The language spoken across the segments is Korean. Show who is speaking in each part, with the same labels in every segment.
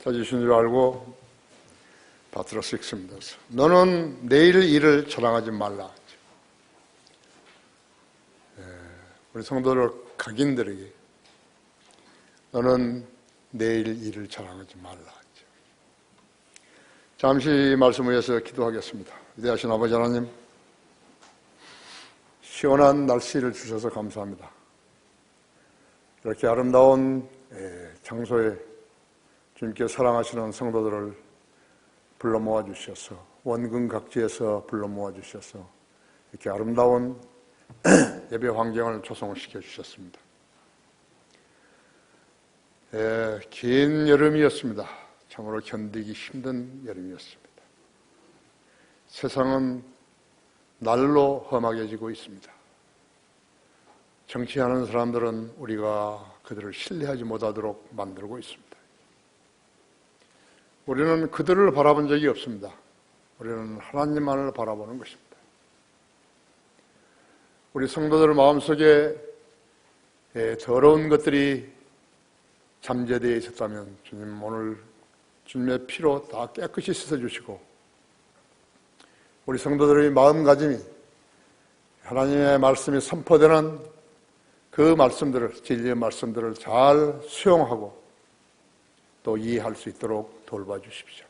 Speaker 1: 찾으신 줄 알고 받들어서 읽습니다. 너는 내일 일을 자랑하지 말라. 우리 성도들 각인들에게 너는 내일 일을 자랑하지 말라. 잠시 말씀 위해서 기도하겠습니다. 위대하신 아버지 하나님, 시원한 날씨를 주셔서 감사합니다. 이렇게 아름다운 장소에 주님께 사랑하시는 성도들을 불러 모아 주셔서 원근 각지에서 불러 모아 주셔서 이렇게 아름다운 예배 환경을 조성시켜 주셨습니다. 긴 여름이었습니다. 참으로 견디기 힘든 여름이었습니다. 세상은 날로 험하게지고 있습니다. 정치하는 사람들은 우리가 그들을 신뢰하지 못하도록 만들고 있습니다. 우리는 그들을 바라본 적이 없습니다. 우리는 하나님만을 바라보는 것입니다. 우리 성도들 마음속에 더러운 것들이 잠재되어 있었다면 주님 오늘 주님의 피로 다 깨끗이 씻어주시고 우리 성도들의 마음가짐이 하나님의 말씀이 선포되는 그 말씀들을, 진리의 말씀들을 잘 수용하고 또 이해할 수 있도록 돌봐주십시오.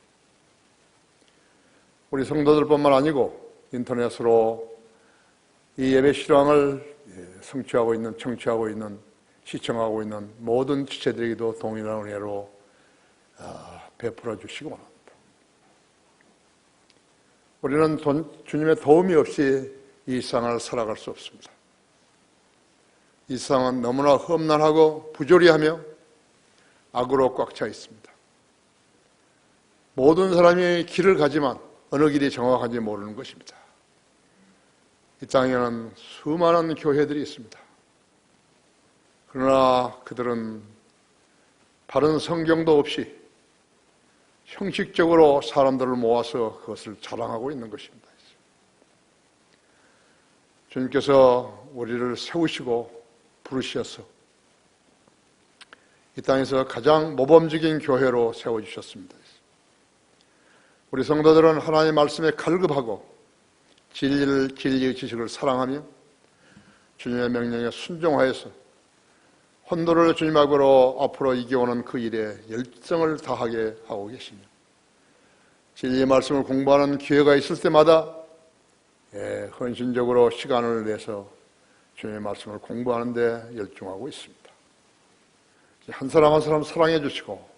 Speaker 1: 우리 성도들뿐만 아니고 인터넷으로 이 예배 실황을 성취하고 있는, 청취하고 있는, 시청하고 있는 모든 지체들에게도 동일한 은혜로 베풀어 주시기 원합니다. 우리는 주님의 도움이 없이 이 세상을 살아갈 수 없습니다. 이 세상은 너무나 험난하고 부조리하며 악으로 꽉 차 있습니다. 모든 사람이 길을 가지만 어느 길이 정확한지 모르는 것입니다. 이 땅에는 수많은 교회들이 있습니다. 그러나 그들은 바른 성경도 없이 형식적으로 사람들을 모아서 그것을 자랑하고 있는 것입니다. 주님께서 우리를 세우시고 부르셔서 이 땅에서 가장 모범적인 교회로 세워주셨습니다. 우리 성도들은 하나님의 말씀에 갈급하고 진리의 지식을 사랑하며 주님의 명령에 순종하여서 혼도를 주님 앞으로 이겨오는 그 일에 열정을 다하게 하고 계시며 진리의 말씀을 공부하는 기회가 있을 때마다 헌신적으로 시간을 내서 주님의 말씀을 공부하는 데 열중하고 있습니다. 한 사람 한 사람 사랑해 주시고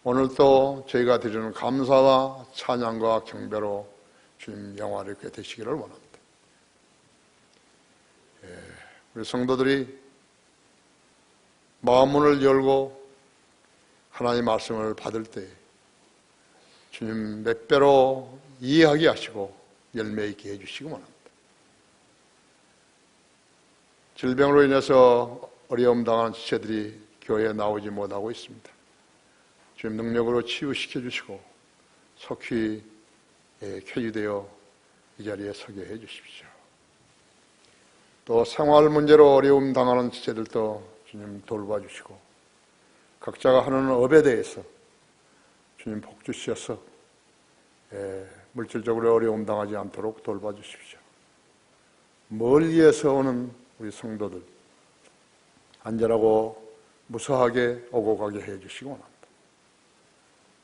Speaker 1: 오늘도 저희가 드리는 감사와 찬양과 경배로 주님 영화를 있게 되시기를 원합니다. 우리 성도들이 마음문을 열고 하나님의 말씀을 받을 때 주님 몇 배로 이해하게 하시고 열매 있게 해주시기 원합니다. 질병으로 인해서 어려움 당하는 지체들이 교회에 나오지 못하고 있습니다. 주님 능력으로 치유시켜 주시고 속히 쾌유되어 이 자리에 서게 해 주십시오. 또 생활 문제로 어려움 당하는 지체들도 주님 돌봐주시고 각자가 하는 업에 대해서 주님 복 주셔서 물질적으로 어려움 당하지 않도록 돌봐주십시오. 멀리에서 오는 우리 성도들 안전하고 무사하게 오고 가게 해주시기 원합니다.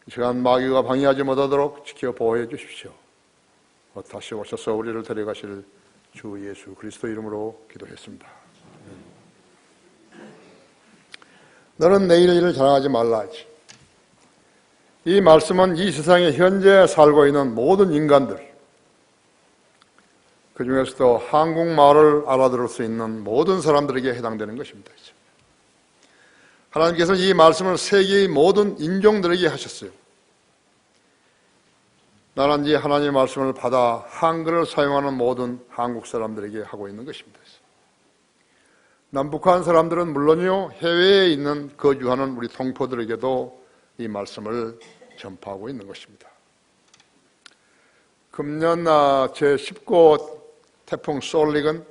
Speaker 1: 이 시간 마귀가 방해하지 못하도록 지켜 보호해 주십시오. 다시 오셔서 우리를 데려가실 주 예수 그리스도 이름으로 기도했습니다. 너는 내일 일을 자랑하지 말라 하지. 이 말씀은 이 세상에 현재 살고 있는 모든 인간들, 그 중에서도 한국말을 알아들을 수 있는 모든 사람들에게 해당되는 것입니다. 하나님께서 이 말씀을 세계의 모든 인종들에게 하셨어요. 나란히 하나님의 말씀을 받아 한글을 사용하는 모든 한국 사람들에게 하고 있는 것입니다. 남북한 사람들은 물론이요, 해외에 있는 거주하는 우리 동포들에게도 이 말씀을 전파하고 있는 것입니다. 금년 제19호 태풍 솔릭은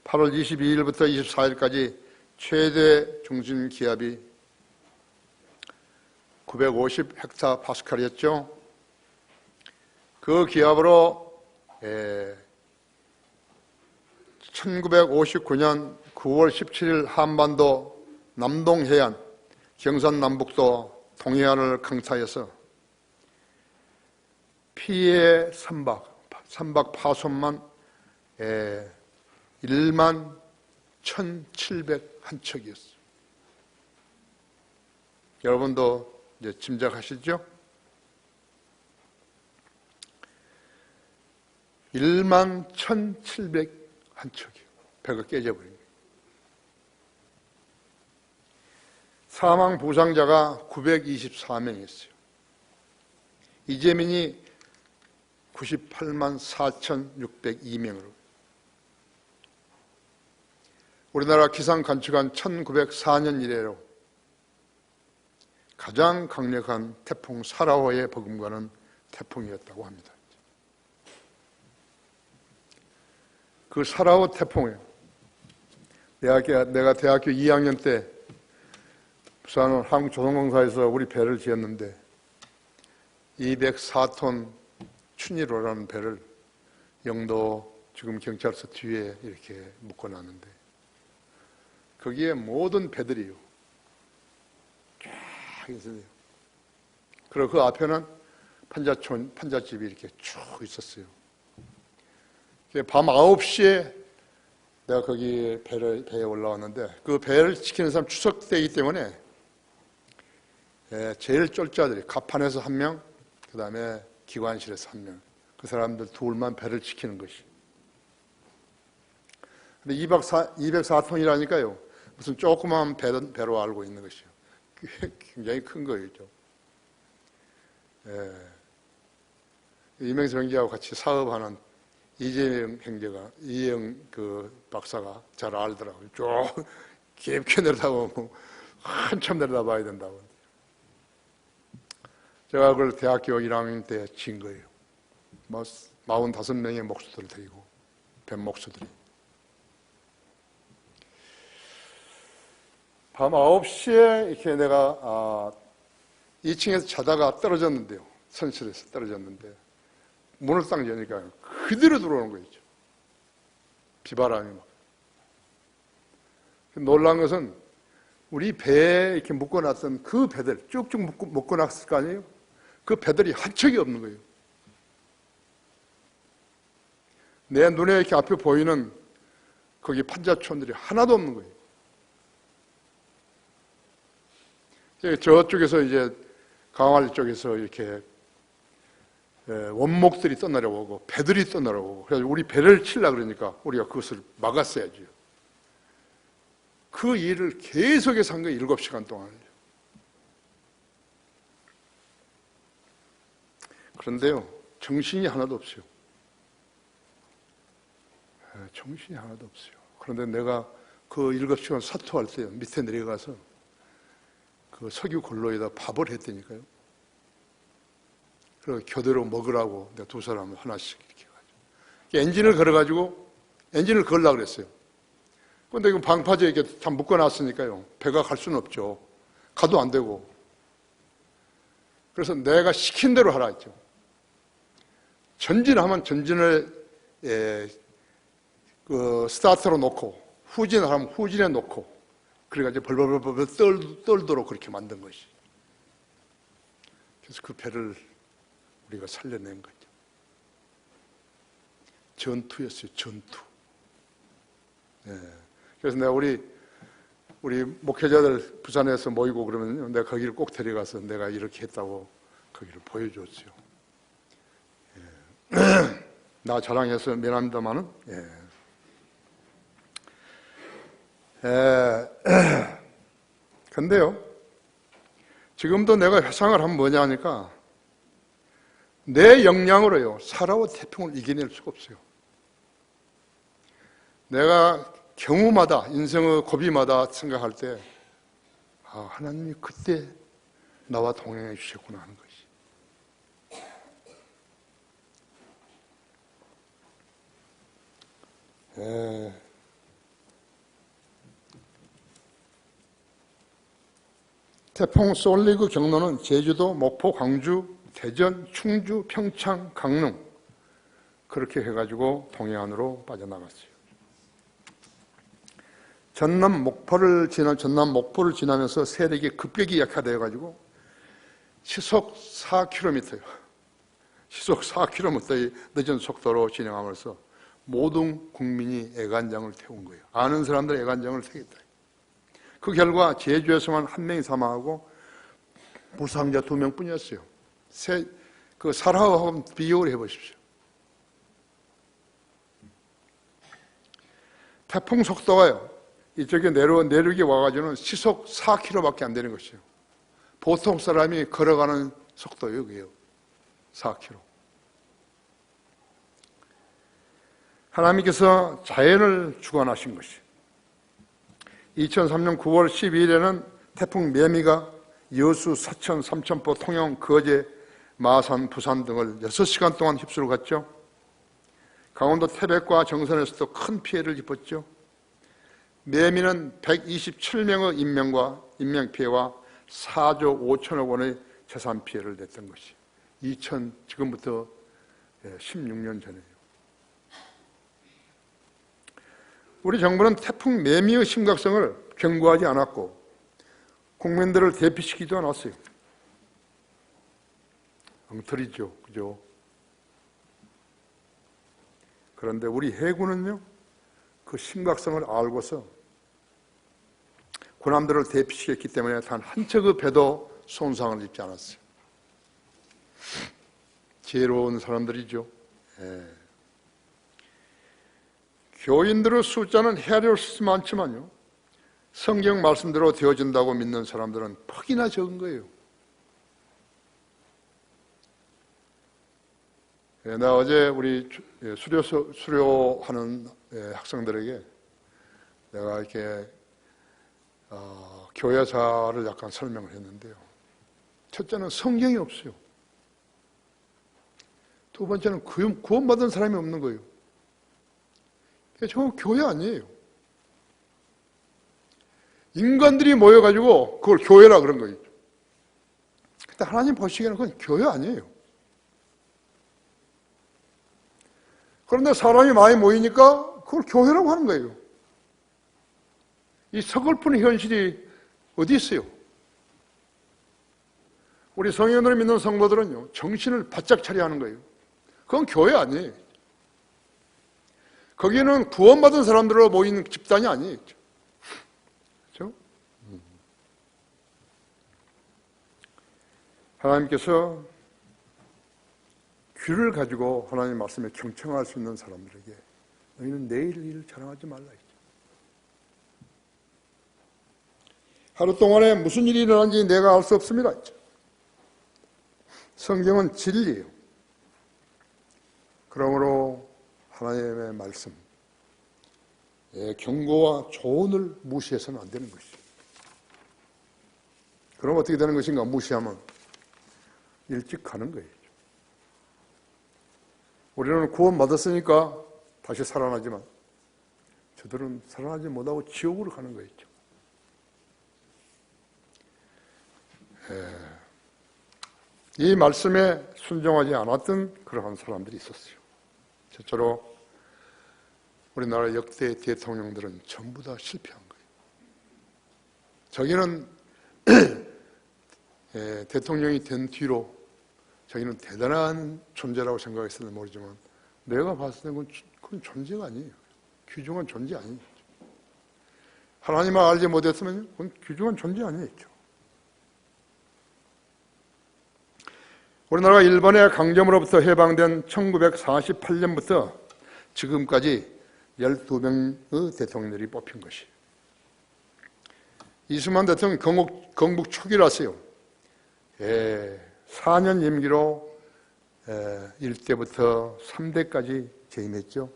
Speaker 1: 8월 22일부터 24일까지 최대 중심 기압이 950 헥타파스칼이었죠. 그 기압으로 1959년 9월 17일 한반도 남동해안, 경산남북도 동해안을 강타해서 피해 선박 파손만 1만 1,701척이었어요. 여러분도 이제 짐작하시죠? 1만 1,701척이요. 배가 깨져버린 거예요. 사망 부상자가 924명이었어요. 이재민이 98만 4,602명으로. 우리나라 기상관측관 1904년 이래로 가장 강력한 태풍 사라호에 버금가는 태풍이었다고 합니다. 그 사라호 태풍에 내가 대학교 2학년 때 부산 한국조선공사에서 우리 배를 지었는데 204톤 춘희로라는 배를 영도 지금 경찰서 뒤에 이렇게 묶어놨는데 거기에 모든 배들이요 쫙 있어요. 그리고 그 앞에는 판잣집이 이렇게 쭉 있었어요. 밤 9시에 내가 거기 배에 올라왔는데 그 배를 지키는 사람 추석되기 때문에 제일 쫄자들이 갑판에서 1명, 그 다음에 기관실에서 1명, 그 사람들 둘만 배를 지키는 것이. 근데 204톤이라니까요. 무슨 조그만 배로 알고 있는 것이요. 굉장히 큰 거였죠. 이명수 형제하고 같이 사업하는 이재영 박사가 잘 알더라고요. 쭉 깊게 내려다보면 한참 내려다봐야 된다고. 제가 그걸 대학교 1학년 때 진 거예요. 45명의 목수들을 데리고, 뱀 목수들이. 밤 9시에 이렇게 내가 2층에서 자다가 떨어졌는데요. 선실에서 떨어졌는데 문을 딱 여니까 그대로 들어오는 거였죠. 비바람이 막. 놀란 것은 우리 배에 이렇게 묶어놨던 그 배들, 쭉쭉 묶어놨을 거 아니에요? 그 배들이 한 척이 없는 거예요. 내 눈에 이렇게 앞에 보이는 거기 판자촌들이 하나도 없는 거예요. 저쪽에서 이제 강화리 쪽에서 이렇게 원목들이 떠나려오고 배들이 떠나려오고 그래서 우리 배를 치려고 그러니까 우리가 그것을 막았어야죠. 그 일을 계속해서 한 거예요. 7시간 동안. 그런데요, 정신이 하나도 없어요. 정신이 하나도 없어요. 그런데 내가 그 7시간 사투할 때요, 밑에 내려가서 그 석유 골로에다 밥을 했다니까요. 그리고 교대로 먹으라고 내가 두 사람을 하나씩 이렇게 해가지고 엔진을 걸려고 그랬어요. 그런데 이거 방파제 이렇게 참 묶어놨으니까요. 배가 갈 수는 없죠. 가도 안 되고. 그래서 내가 시킨 대로 하라 했죠. 전진하면 전진을 스타트로 놓고 후진을 하면 후진에 놓고 그래가지고 벌벌벌 떨도록 그렇게 만든 것이. 그래서 그 배를 우리가 살려낸 거죠. 전투였어요, 전투. 그래서 내가 우리 목회자들 부산에서 모이고 그러면 내가 거기를 꼭 데려가서 내가 이렇게 했다고 거기를 보여줬어요. 나 자랑해서 미안합니다만은, 근데요, 지금도 내가 회상을 하면 뭐냐 하니까 내 역량으로요, 사라와 태풍을 이겨낼 수가 없어요. 내가 경우마다, 인생의 고비마다 생각할 때, 하나님이 그때 나와 동행해 주셨구나 하는 것이. 태풍 솔리그 경로는 제주도, 목포, 광주, 대전, 충주, 평창, 강릉 그렇게 해가지고 동해안으로 빠져나갔어요. 전남 목포를 지나면서 세력이 급격히 약화되어가지고 시속 4km요. 시속 4km의 늦은 속도로 진행하면서 모든 국민이 애간장을 태운 거예요. 아는 사람들 애간장을 태웠다. 그 결과 제주에서만 1명이 사망하고 부상자 2명뿐이었어요. 그 살아와 비교를 해보십시오. 태풍 속도가요, 이쪽에 내륙에 와가지고는 시속 4km밖에 안 되는 것이에요. 보통 사람이 걸어가는 속도예요, 그게요. 4km. 하나님께서 자연을 주관하신 것이에요. 2003년 9월 12일에는 태풍 매미가 여수, 서천, 삼천포, 통영, 거제, 마산, 부산 등을 6시간 동안 휩쓸어 갔죠. 강원도 태백과 정선에서도 큰 피해를 입었죠. 매미는 127명의 인명피해와 4조 5천억 원의 재산 피해를 냈던 것이에요. 지금부터 16년 전에요. 우리 정부는 태풍 매미의 심각성을 경고하지 않았고 국민들을 대피시키지도 않았어요. 엉터리죠, 그죠? 그런데 우리 해군은요, 그 심각성을 알고서 군함들을 대피시켰기 때문에 단 한 척의 배도 손상을 입지 않았어요. 지혜로운 사람들이죠. 교인들의 숫자는 헤아릴 수 많지만요, 성경 말씀대로 되어진다고 믿는 사람들은 퍽이나 적은 거예요. 나 어제 우리 수료하는 학생들에게 내가 이렇게 교회사를 약간 설명을 했는데요. 첫째는 성경이 없어요. 두 번째는 구원받은 사람이 없는 거예요. 저건 교회 아니에요. 인간들이 모여가지고 그걸 교회라 그런 거예요. 근데 하나님 보시기에는 그건 교회 아니에요. 그런데 사람이 많이 모이니까 그걸 교회라고 하는 거예요. 이 서글픈 현실이 어디 있어요? 우리 성령들을 믿는 성도들은요, 정신을 바짝 차려야 하는 거예요. 그건 교회 아니에요. 거기는 구원받은 사람들로 모이는 집단이 아니에요. 그렇죠? 하나님께서 귀를 가지고 하나님 말씀에 경청할 수 있는 사람들에게 너희는 내일 일을 자랑하지 말라 했죠. 하루 동안에 무슨 일이 일어난지 내가 알 수 없습니다 했죠. 성경은 진리예요. 그러므로 하나님의 말씀, 경고와 조언을 무시해서는 안 되는 것이죠. 그럼 어떻게 되는 것인가? 무시하면 일찍 가는 거예요. 우리는 구원받았으니까 다시 살아나지만 저들은 살아나지 못하고 지옥으로 가는 거였죠. 이 말씀에 순종하지 않았던 그러한 사람들이 있었어요. 첫째로 우리나라 역대 대통령들은 전부 다 실패한 거예요. 자기는 대통령이 된 뒤로 자기는 대단한 존재라고 생각했을지 모르지만 내가 봤을 때는 그건 존재가 아니에요. 귀중한 존재 아니에요. 하나님을 알지 못했으면 그건 귀중한 존재 아니었죠. 우리나라가 일본의 강점으로부터 해방된 1948년부터 지금까지 12명의 대통령들이 뽑힌 것이에요. 이승만 대통령 건국 초기라서요. 4년 임기로 1대부터 3대까지 재임했죠.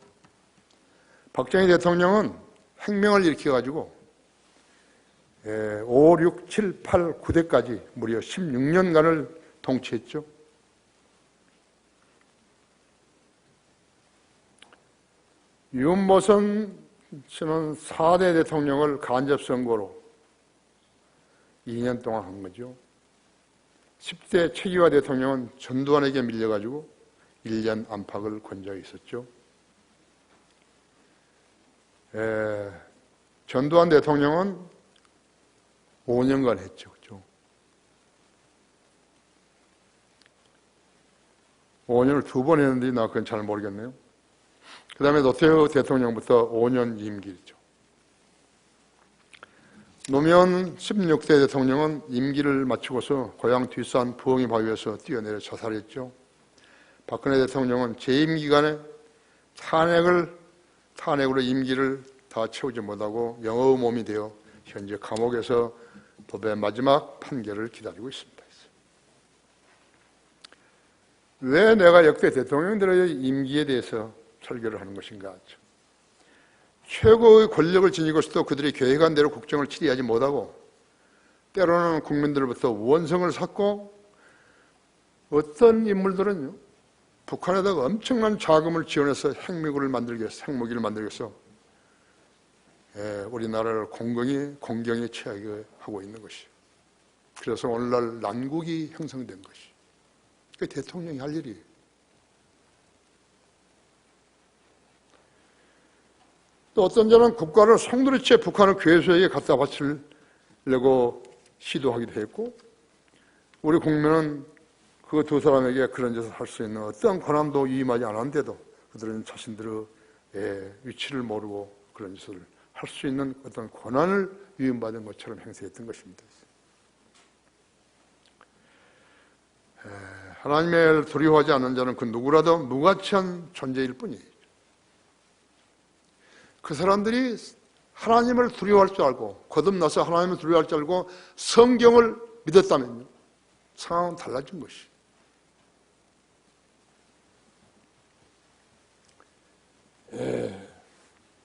Speaker 1: 박정희 대통령은 혁명을 일으켜가지고 5, 6, 7, 8, 9대까지 무려 16년간을 통치했죠. 윤모선 씨는 4대 대통령을 간접선거로 2년 동안 한 거죠. 10대 최기화 대통령은 전두환에게 밀려가지고 1년 안팎을 권좌에 있었죠. 전두환 대통령은 5년간 했죠. 그렇죠? 5년을 2번 했는데 나 그건 잘 모르겠네요. 그 다음에 노태우 대통령부터 5년 임기죠. 노무현 16대 대통령은 임기를 마치고서 고향 뒷산 부엉이 바위에서 뛰어내려 자살했죠. 박근혜 대통령은 재임 기간에 탄핵으로 임기를 다 채우지 못하고 영어의 몸이 되어 현재 감옥에서 법의 마지막 판결을 기다리고 있습니다. 왜 내가 역대 대통령들의 임기에 대해서 설교를 하는 것인가? 최고의 권력을 지니고서도 그들이 계획한 대로 국정을 치리하지 못하고 때로는 국민들로부터 원성을 샀고 어떤 인물들은요, 북한에다가 엄청난 자금을 지원해서 핵무기를 만들기 위해서 우리나라를 공경에 처하게 하고 있는 것이. 그래서 오늘날 난국이 형성된 것이. 그게 대통령이 할 일이에요. 또 어떤 자는 국가를 송두리째 북한을 괴수에게 갖다 바치려고 시도하기도 했고, 우리 국민은 그 두 사람에게 그런 짓을 할 수 있는 어떠한 권한도 위임하지 않았는데도 그들은 자신들의 위치를 모르고 그런 짓을 할 수 있는 어떤 권한을 위임받은 것처럼 행세했던 것입니다. 하나님을 두려워하지 않는 자는 그 누구라도 무가치한 존재일 뿐이에요. 그 사람들이 하나님을 두려워할 줄 알고 거듭나서 하나님을 두려워할 줄 알고 성경을 믿었다면요, 상황은 달라진 것이.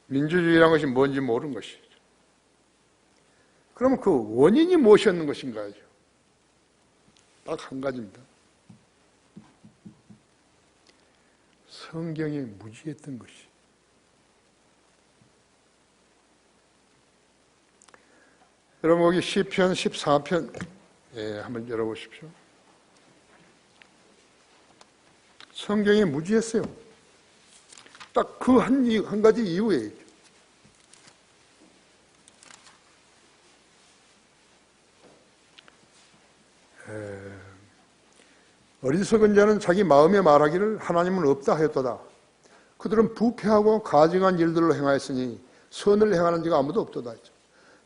Speaker 1: 민주주의라는 것이 뭔지 모르는 것이죠. 그러면 그 원인이 무엇이었는 것인가요? 딱 한 가지입니다. 성경에 무지했던 것이. 여러분 거기 시편 14편 한번 열어보십시오. 성경에 무지했어요. 딱 그 한 가지 이유에 어리석은 자는 자기 마음에 말하기를 하나님은 없다 하였도다. 그들은 부패하고 가증한 일들로 행하였으니 선을 행하는 자가 아무도 없도다.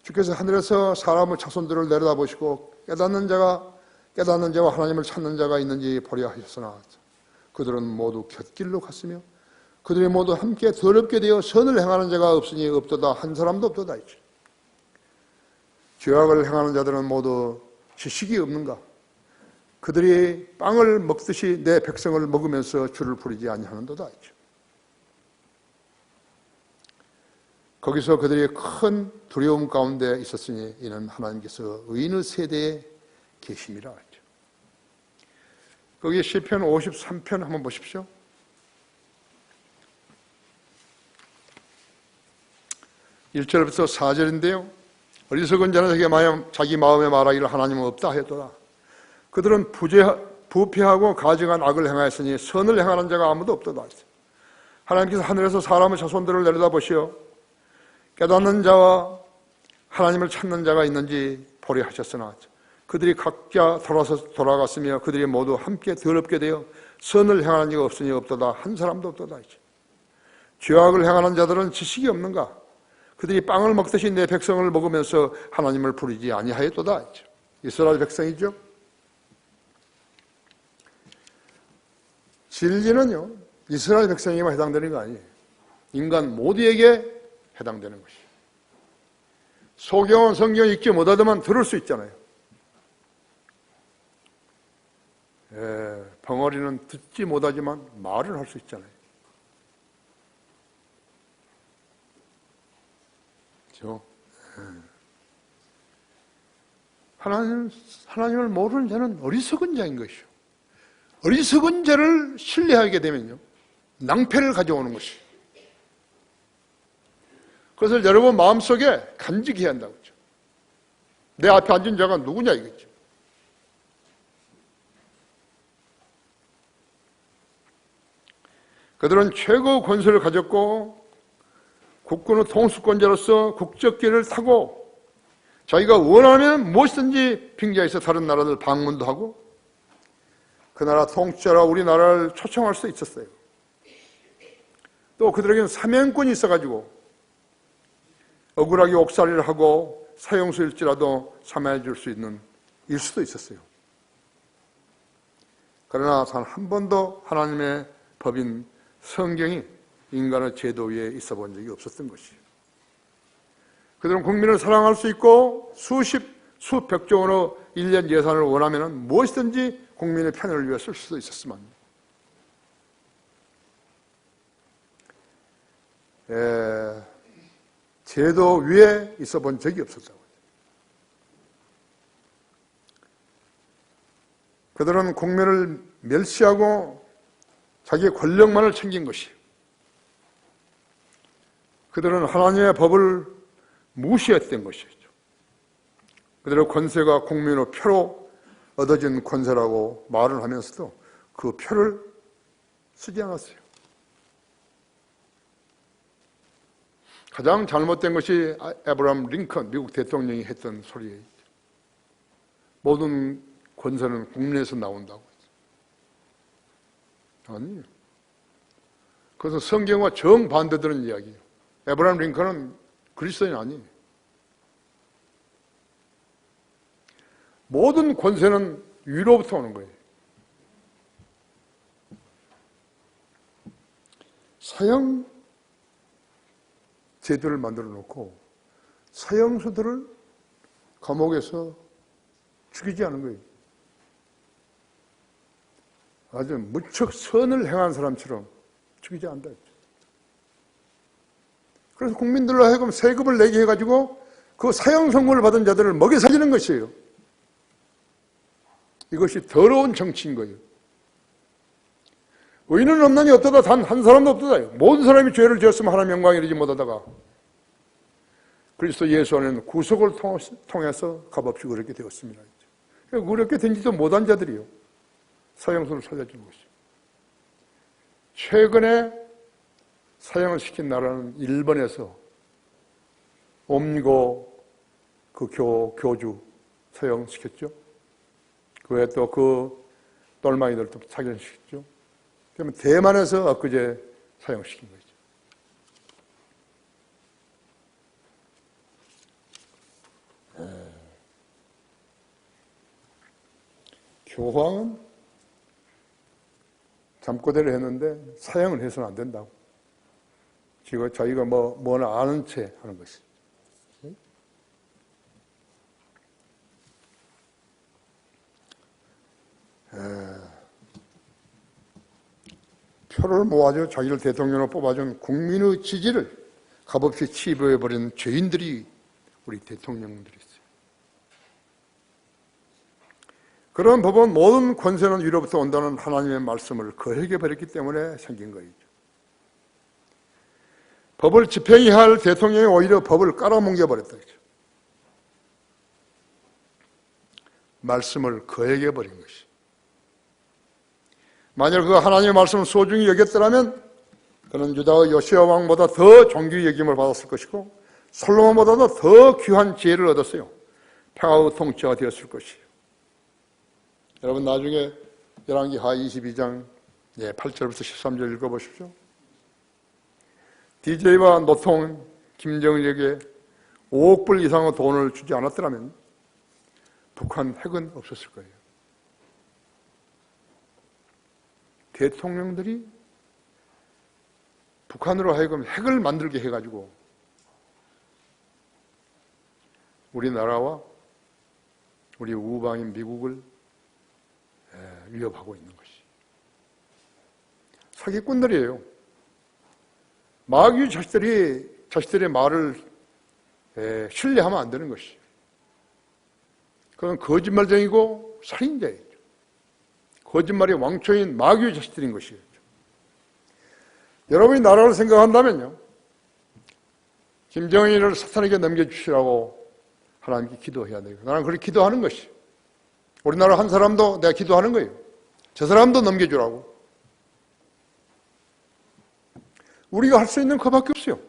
Speaker 1: 주께서 하늘에서 사람의 자손들을 내려다보시고 깨닫는 자와 하나님을 찾는 자가 있는지 보려 하셨으나 그들은 모두 곁길로 갔으며 그들이 모두 함께 더럽게 되어 선을 행하는 자가 없으니 없도다. 한 사람도 없도다. 죄악을 행하는 자들은 모두 지식이 없는가? 그들이 빵을 먹듯이 내 백성을 먹으면서 주를 부리지 아니하는도다. 거기서 그들이 큰 두려움 가운데 있었으니 이는 하나님께서 의인의 세대에 계심이라 하죠. 거기 시편 53편 한번 보십시오. 1절부터 4절인데요. 어리석은 자는 자기 마음에 말하기를 하나님은 없다 하였도다. 그들은 부패하고 가증한 악을 행하였으니 선을 행하는 자가 아무도 없도다. 하나님께서 하늘에서 사람의 자손들을 내려다보시어 깨닫는 자와 하나님을 찾는 자가 있는지 보려 하셨으나 그들이 각자 돌아갔으며 그들이 모두 함께 더럽게 되어 선을 행하는 자가 없으니 없도다. 한 사람도 없도다. 죄악을 행하는 자들은 지식이 없는가? 그들이 빵을 먹듯이 내 백성을 먹으면서 하나님을 부르지 아니하였도다. 이스라엘 백성이죠. 진리는요, 이스라엘 백성에게만 해당되는 거 아니에요. 인간 모두에게 해당되는 것이에요. 소경은 성경 읽지 못하더만 들을 수 있잖아요. 벙어리는 듣지 못하지만 말을 할 수 있잖아요. 그렇죠? 하나님을 모르는 자는 어리석은 자인 것이요. 어리석은 자를 신뢰하게 되면요, 낭패를 가져오는 것이. 그래서 여러분 마음속에 간직해야 한다고 그러죠. 내 앞에 앉은 자가 누구냐 이거죠. 그들은 최고 권세를 가졌고 국군의 통수권자로서 국적기를 타고 자기가 원하면 무엇이든지 빙자해서 다른 나라들 방문도 하고 그 나라 통치자라 우리나라를 초청할 수 있었어요. 또 그들에게는 사명권이 있어가지고 억울하게 옥살이를 하고 사형수일지라도 사면해 줄 수 있는 일 수도 있었어요. 그러나 단 한 번도 하나님의 법인 성경이 인간의 제도 위에 있어 본 적이 없었던 것이에요. 그들은 국민을 사랑할 수 있고 수백조 원의 1년 예산을 원하면 무엇이든지 국민의 편을 위해 쓸 수도 있었지만 제도 위에 있어 본 적이 없었다고. 그들은 국민을 멸시하고 자기의 권력만을 챙긴 것이에요. 그들은 하나님의 법을 무시했던 것이죠. 그들의 권세가 국민의 표로 얻어진 권세라고 말을 하면서도 그 표를 쓰지 않았어요. 가장 잘못된 것이 에브라함 링컨 미국 대통령이 했던 소리예요. 모든 권세는 국민에서 나온다고. 아니에요. 그래서 성경과 정반대되는 이야기예요. 에브라함 링컨은 그리스도인 아니에요. 모든 권세는 위로부터 오는 거예요. 사형 제도를 만들어 놓고 사형수들을 감옥에서 죽이지 않은 거예요. 아주 무척 선을 행한 사람처럼 죽이지 않는다. 그래서 국민들로 하여금 세금을 내게 해가지고 그 사형 선고를 받은 자들을 먹여 살리는 것이에요. 이것이 더러운 정치인 거예요. 의인은 없나니 없도다. 단 한 사람도 없도다. 모든 사람이 죄를 지었으면 하나님 영광에 이르지 못하다가 그리스도 예수 안에는 구속을 통해서 값없이 그렇게 되었습니다. 그렇게 된지도 못한 자들이요. 사형수를 살려주는 것이죠. 최근에 사형을 시킨 나라는 일본에서 옴니고 그 교주 사형시켰죠. 그 외에 또 그 똘마이들도 사형시켰죠. 그러면 대만에서 엊그제 사형시킨 거죠. 교황은 잠꼬대를 했는데 사형을 해서는 안 된다고. 지금 자기가 뭐나 아는 채 하는 것이. 표를 모아줘 자기를 대통령으로 뽑아준 국민의 지지를 값없이 취부해버린 죄인들이 우리 대통령들이 있어요. 그런 법은 모든 권세는 위로부터 온다는 하나님의 말씀을 거역해버렸기 때문에 생긴 거죠. 법을 집행해야 할 대통령이 오히려 법을 깔아뭉개버렸다. 말씀을 거역해버린 것이. 만약 그 하나님의 말씀을 소중히 여겼더라면 그는 유다의 요시야 왕보다 더 존귀 여김을 받았을 것이고 솔로몬보다도 더 귀한 지혜를 얻었어요. 평화의 통치가 되었을 것이에요. 여러분 나중에 열왕기하 22장 8절부터 13절 읽어보십시오. DJ와 노통 김정일에게 5억 불 이상의 돈을 주지 않았더라면 북한 핵은 없었을 거예요. 대통령들이 북한으로 하여금 핵을 만들게 해가지고 우리나라와 우리 우방인 미국을 위협하고 있는 것이. 사기꾼들이에요. 마귀 자식들의 말을 신뢰하면 안 되는 것이. 그건 거짓말쟁이고 살인자예요. 거짓말의 왕초인 마귀의 자식들인 것이에요. 여러분이 나라를 생각한다면요, 김정일을 사탄에게 넘겨주시라고 하나님께 기도해야 돼요. 나는 그렇게 기도하는 것이. 우리나라 한 사람도 내가 기도하는 거예요. 저 사람도 넘겨주라고. 우리가 할 수 있는 그밖에 없어요.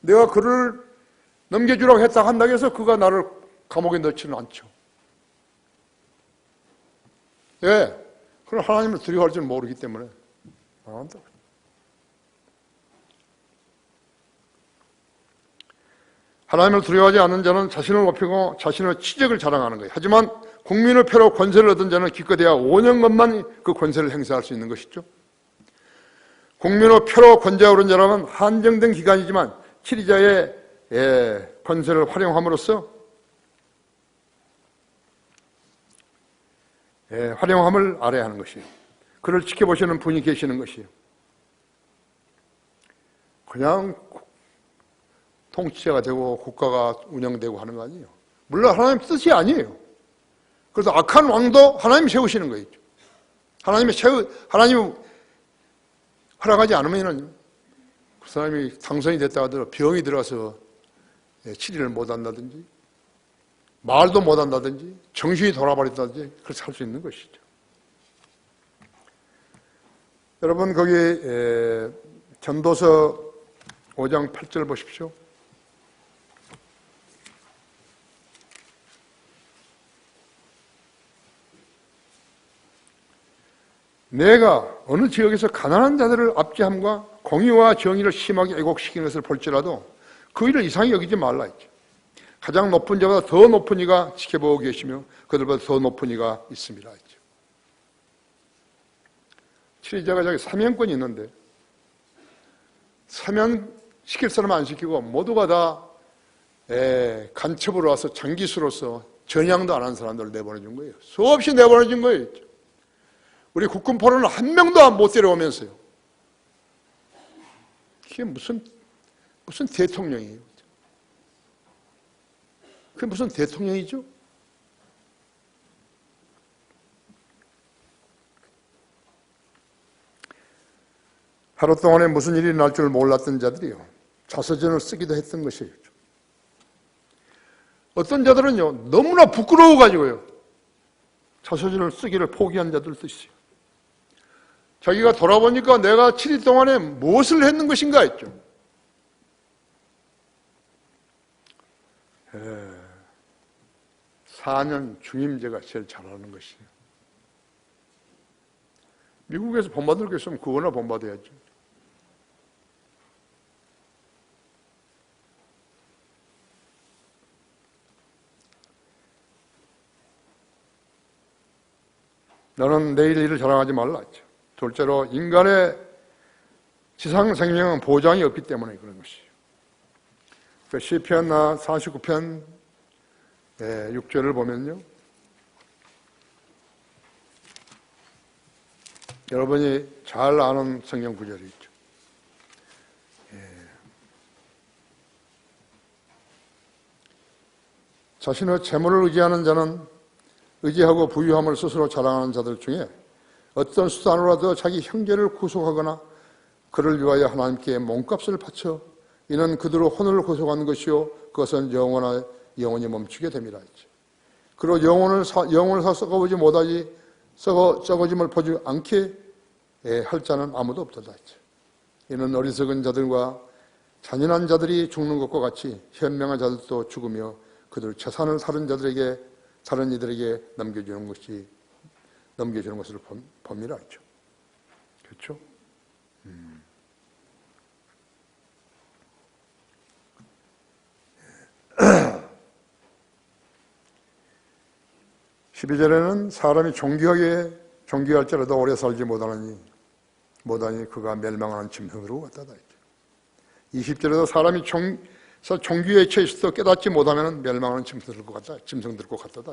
Speaker 1: 내가 그를 넘겨주라고 했다 한다고 해서 그가 나를 감옥에 넣지는 않죠. 예, 그럼 하나님을 두려워할 줄 모르기 때문에 안 한다. 하나님을 두려워하지 않는 자는 자신을 높이고 자신의 치적을 자랑하는 거예요. 하지만 국민의 표로 권세를 얻은 자는 기껏해야 5년간만 그 권세를 행사할 수 있는 것이죠. 국민의 표로 권세가 오른 자라면 한정된 기간이지만 치리자의 권세를 활용함으로써 활용함을 알아야 하는 것이에요. 그를 지켜보시는 분이 계시는 것이에요. 그냥 통치자가 되고 국가가 운영되고 하는 거 아니에요. 물론 하나님 뜻이 아니에요. 그래서 악한 왕도 하나님 세우시는 거예요. 하나님이 허락하지 않으면 그 사람이 당선이 됐다 하더라도 병이 들어서 치료를 못한다든지 말도 못한다든지 정신이 돌아버린다든지 그렇게 할 수 있는 것이죠. 여러분 거기 전도서 5장 8절 보십시오. 내가 어느 지역에서 가난한 자들을 압제함과 공의와 정의를 심하게 왜곡시키는 것을 볼지라도 그 일을 이상히 여기지 말라 했죠. 가장 높은 자보다 더 높은 이가 지켜보고 계시며 그들보다 더 높은 이가 있습니다 했죠. 치리자가 저기 사면권이 있는데 사면시킬 사람 안 시키고 모두가 다 간첩으로 와서 장기수로서 전향도 안 한 사람들을 내보내준 거예요. 수없이 내보내준 거예요. 우리 국군포로는 한 명도 못 데려오면서요. 그게 무슨 대통령이에요? 그게 무슨 대통령이죠? 하루 동안에 무슨 일이 날 줄 몰랐던 자들이요. 자서전을 쓰기도 했던 것이에요. 어떤 자들은요, 너무나 부끄러워가지고요, 자서전을 쓰기를 포기한 자들도 있어요. 자기가 돌아보니까 내가 7일 동안에 무엇을 했는 것인가 했죠. 4년 중임제가 제일 잘하는 것이에요. 미국에서 본받을 게 있으면 그거나 본받아야죠. 너는 내일 일을 자랑하지 말라 했죠. 둘째로 인간의 지상 생명은 보장이 없기 때문에 그런 것이에요. 그 시편 49편 6절을 보면요, 여러분이 잘 아는 성경 구절이 있죠. 자신의 재물을 의지하는 자는 의지하고 부유함을 스스로 자랑하는 자들 중에 어떤 수단으로라도 자기 형제를 구속하거나 그를 위하여 하나님께 몸값을 바쳐 이는 그들의 혼을 구속한 것이요 그것은 영원히 멈추게 됩니다. 그리고 영혼을 썩어보지 못하지 썩어짐을 보지 않게 할 자는 아무도 없도다. 이는 어리석은 자들과 잔인한 자들이 죽는 것과 같이 현명한 자들도 죽으며 그들 재산을 다른 이들에게 넘겨주는 것을 봅니다. 그렇죠? 12절에는 사람이 존귀할지라도 오래 살지 못하니 그가 멸망하는 짐승으로 같다다. 20절에도 사람이 종귀에 처해 있어도 깨닫지 못하면 멸망하는 짐승들과 같다다.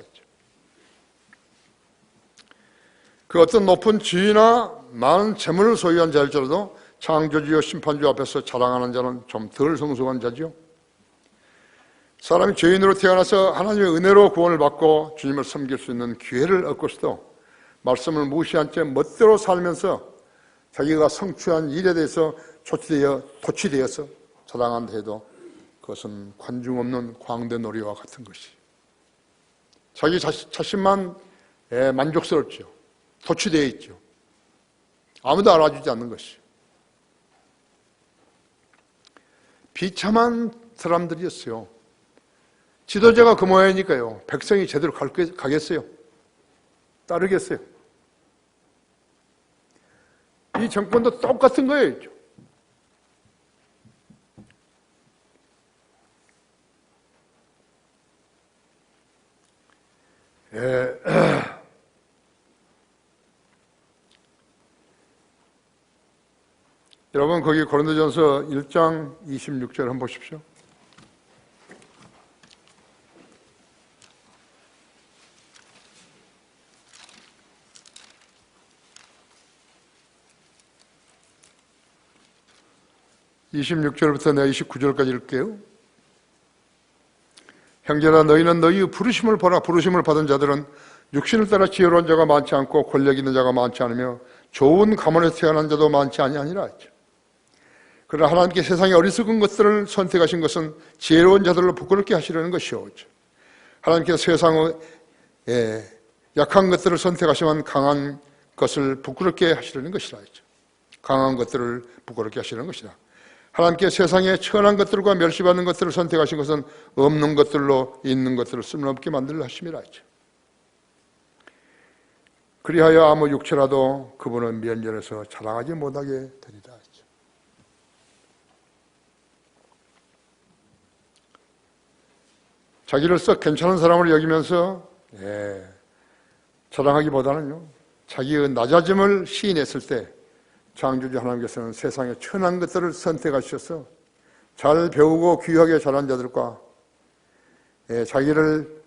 Speaker 1: 그 어떤 높은 지위나 많은 재물을 소유한 자일지라도 창조주여 심판주 앞에서 자랑하는 자는 좀 덜 성숙한 자죠. 사람이 죄인으로 태어나서 하나님의 은혜로 구원을 받고 주님을 섬길 수 있는 기회를 얻고서도 말씀을 무시한 채 멋대로 살면서 자기가 성취한 일에 대해서 도취되어서 자랑한다 해도 그 그것은 관중 없는 광대 놀이와 같은 것이. 자기 자신만 만족스럽죠. 도취되어 있죠. 아무도 알아주지 않는 것이. 비참한 사람들이었어요. 지도자가 그 모양이니까요. 백성이 제대로 가겠어요? 따르겠어요? 이 정권도 똑같은 거예요. 여러분 거기 고린도전서 1장 26절 한번 보십시오. (26절부터) 내가 29절까지 읽을게요. 형제라 너희는 너희의 부르심을 보라. 부르심을 받은 자들은 육신을 따라 지혜로운 자가 많지 않고 권력 있는 자가 많지 않으며 좋은 가문에서 태어난 자도 많지 아니하니라 했죠. 그러나 하나님께 세상의 어리석은 것들을 선택하신 것은 지혜로운 자들을 부끄럽게 하시려는 것이오죠. 하나님께서 세상의 약한 것들을 선택하시면 강한 것을 부끄럽게 하시려는 것이라 했죠. 강한 것들을 부끄럽게 하시려는 것이다. 하나님께 세상의 천한 것들과 멸시받는 것들을 선택하신 것은 없는 것들로 있는 것들을 쓸모없게 만들려 하심이라 했죠. 그리하여 아무 육체라도 그분은 면전에서 자랑하지 못하게 되리라 했죠. 자기를 썩 괜찮은 사람으로 여기면서 자랑하기보다는요, 자기의 낮아짐을 시인했을 때 창조주 하나님께서는 세상의 천한 것들을 선택하셔서 잘 배우고 귀하게 자란 자들과 자기를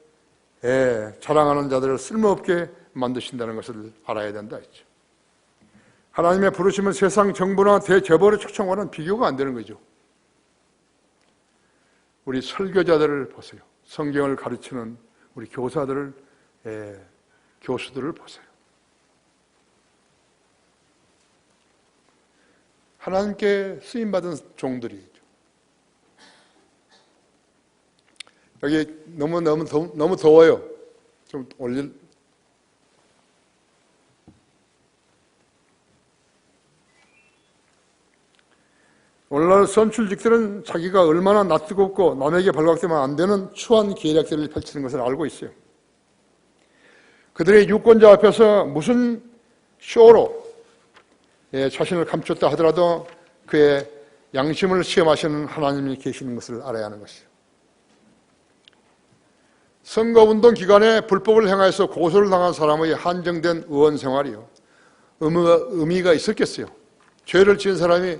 Speaker 1: 자랑하는 자들을 쓸모없게 만드신다는 것을 알아야 된다 했죠. 하나님의 부르심은 세상 정부나 대재벌의 초청과는 비교가 안 되는 거죠. 우리 설교자들을 보세요. 성경을 가르치는 우리 교사들을, 교수들을 보세요. 하나님께 쓰임받은 종들이죠. 여기 너무 더워요. 좀 오늘날 선출직들은 자기가 얼마나 낯뜨겁고 남에게 발각되면 안 되는 추한 계략들을 펼치는 것을 알고 있어요. 그들의 유권자 앞에서 무슨 쇼로 자신을 감췄다 하더라도 그의 양심을 시험하시는 하나님이 계시는 것을 알아야 하는 것이죠. 선거운동 기간에 불법을 행하여서 고소를 당한 사람의 한정된 의원 생활이요, 의미가 있었겠어요? 죄를 지은 사람이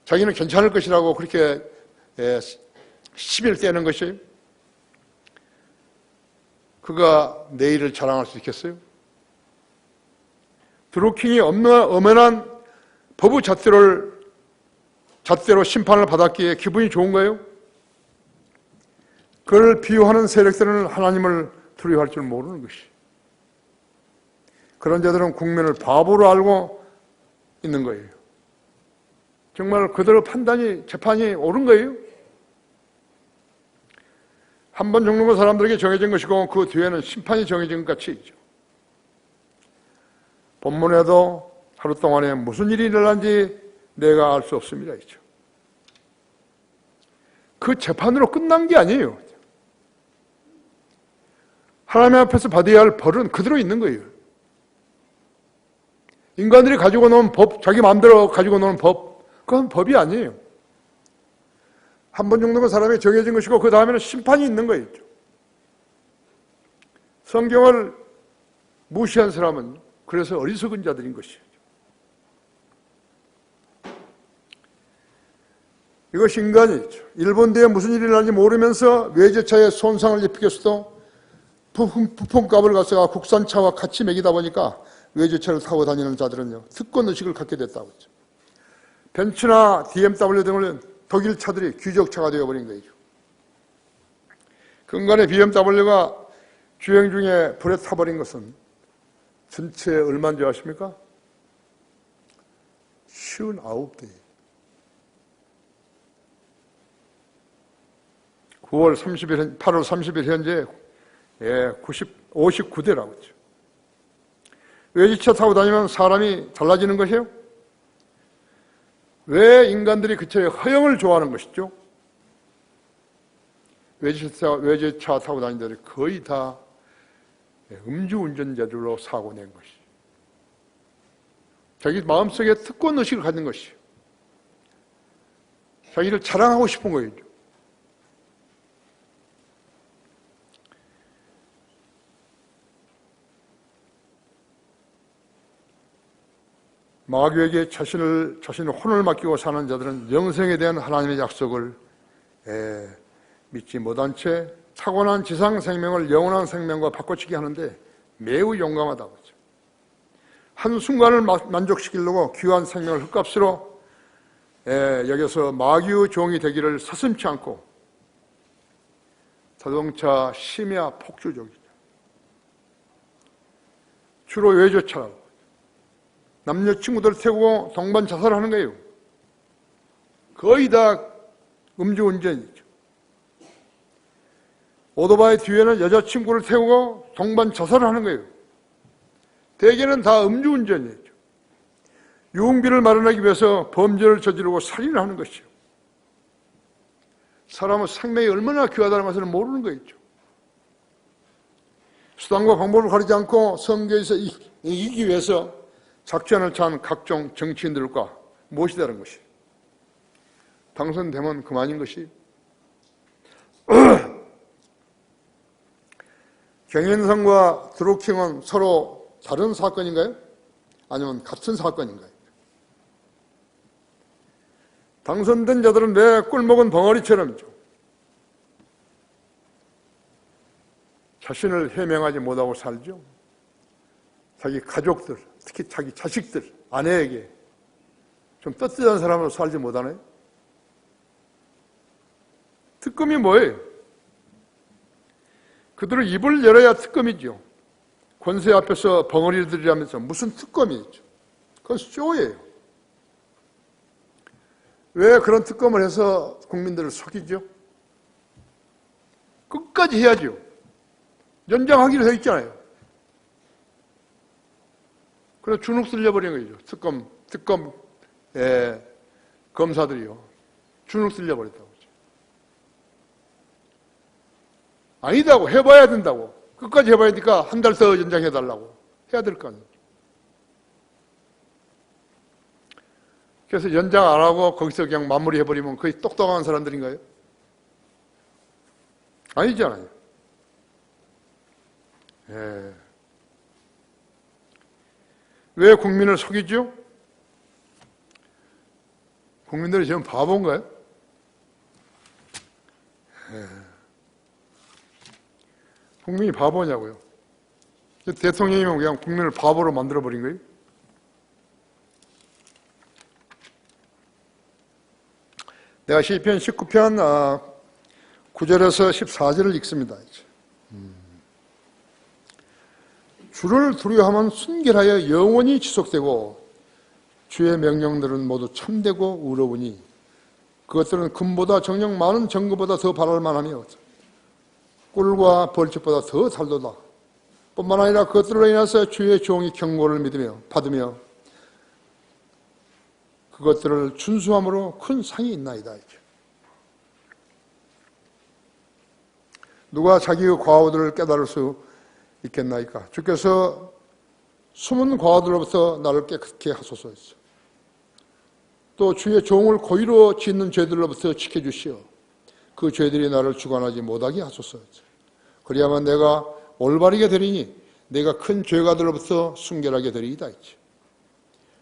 Speaker 1: 자기는 괜찮을 것이라고 그렇게 시비를 떼는 것이 그가 내일을 자랑할 수 있겠어요? 드루킹이 엄연한 법의 잣대로 심판을 받았기에 기분이 좋은 거예요? 그를 비유하는 세력들은 하나님을 두려워할 줄 모르는 것이. 그런 자들은 국민을 바보로 알고 있는 거예요. 정말 그들의 재판이 옳은 거예요? 한 번 죽는 건 사람들에게 정해진 것이고 그 뒤에는 심판이 정해진 것 같이 있죠. 본문에도 하루 동안에 무슨 일이 일어난지 내가 알 수 없습니다. 그 재판으로 끝난 게 아니에요. 하나님 앞에서 받아야 할 벌은 그대로 있는 거예요. 인간들이 가지고 노는 법, 자기 마음대로 가지고 노는 법, 그건 법이 아니에요. 한 번 죽는 건 사람이 정해진 것이고 그 다음에는 심판이 있는 거예요. 성경을 무시한 사람은 그래서 어리석은 자들인 것이에요. 이것이 인간이죠. 일본 뒤에 무슨 일이 일어날지 모르면서 외제차에 손상을 입히겠어도 부품값을 갖다가 국산차와 같이 매기다 보니까 외제차를 타고 다니는 자들은요, 특권의식을 갖게 됐다고 했죠. 벤츠나 BMW 등을 독일 차들이 귀족차가 되어버린 거예요. 근간에 BMW가 주행 중에 불에 타버린 것은 전체 얼마인 줄 아십니까? 59대. 8월 30일 현재 59대라고 했죠. 외제차 타고 다니면 사람이 달라지는 것이에요? 왜 인간들이 그 차의 허영을 좋아하는 것이죠? 외제차 타고 다니는 데는 거의 다 음주운전자들로 사고 낸 것이. 자기 마음속에 특권의식을 가진 것이요. 자기를 자랑하고 싶은 거예요. 마귀에게 자신의 혼을 맡기고 사는 자들은 영생에 대한 하나님의 약속을 믿지 못한 채 타고난 지상 생명을 영원한 생명과 바꿔치기 하는데 매우 용감하다고 하죠. 한순간을 만족시키려고 귀한 생명을 흙값으로 여기서 마귀의 종이 되기를 서슴지 않고 자동차 심야 폭주족이죠. 주로 외제차라고. 남녀 친구들 태우고 동반 자살하는 거예요. 거의 다 음주운전이죠. 오토바이 뒤에는 여자친구를 태우고 동반 자살을 하는 거예요. 대개는 다 음주운전이죠. 유흥비를 마련하기 위해서 범죄를 저지르고 살인을 하는 것이죠. 사람은 생명이 얼마나 귀하다는 것을 모르는 거겠죠. 수단과 방법을 가리지 않고 선거에서 이기기 위해서 작전을 취한 각종 정치인들과 무엇이 다른 것이? 당선되면 그만인 것이. 경인선과 드루킹은 서로 다른 사건인가요? 아니면 같은 사건인가요? 당선된 자들은 왜 꿀먹은 벙어리처럼이죠. 자신을 해명하지 못하고 살죠. 자기 가족들, 특히 자기 자식들, 아내에게 좀 떳떳한 사람으로 살지 못하나요? 특검이 뭐예요? 그들은 입을 열어야 특검이죠. 권세 앞에서 벙어리들이라면서 무슨 특검이죠? 그건 쇼예요. 왜 그런 특검을 해서 국민들을 속이죠? 끝까지 해야죠. 연장하기로 되어 있잖아요. 그래서 주눅 들려버린 거죠. 특검 검사들이요. 주눅 들려버렸다고. 아니다고. 해봐야 된다고. 끝까지 해봐야 되니까 한 달 더 연장해달라고. 해야 될 거 아니에요. 그래서 연장 안 하고 거기서 그냥 마무리해버리면 거의 똑똑한 사람들인가요? 아니잖아요. 왜 국민을 속이죠? 국민들이 지금 바보인가요? 국민이 바보냐고요? 대통령이 그냥 국민을 바보로 만들어버린 거예요? 내가 시편 19편 9절에서 14절을 읽습니다. 주를 두려워하면 순결하여 영원히 지속되고 주의 명령들은 모두 참되고 의로우니 그것들은 금보다 정녕 많은 정금보다 더 바랄 만하며 꿀과 벌집보다 더 달도다. 뿐만 아니라 그것들로 인해서 주의 종이 경고를 받으며 그것들을 준수함으로 큰 상이 있나이다. 누가 자기의 과오들을 깨달을 수 있겠나이까? 주께서 숨은 과오들로부터 나를 깨끗게 하소서 했어. 또 주의 종을 고의로 짓는 죄들로부터 지켜주시어 그 죄들이 나를 주관하지 못하게 하소서 했어. 그리야만 내가 올바르게 되리니 내가 큰 죄가들로부터 순결하게 되리이다.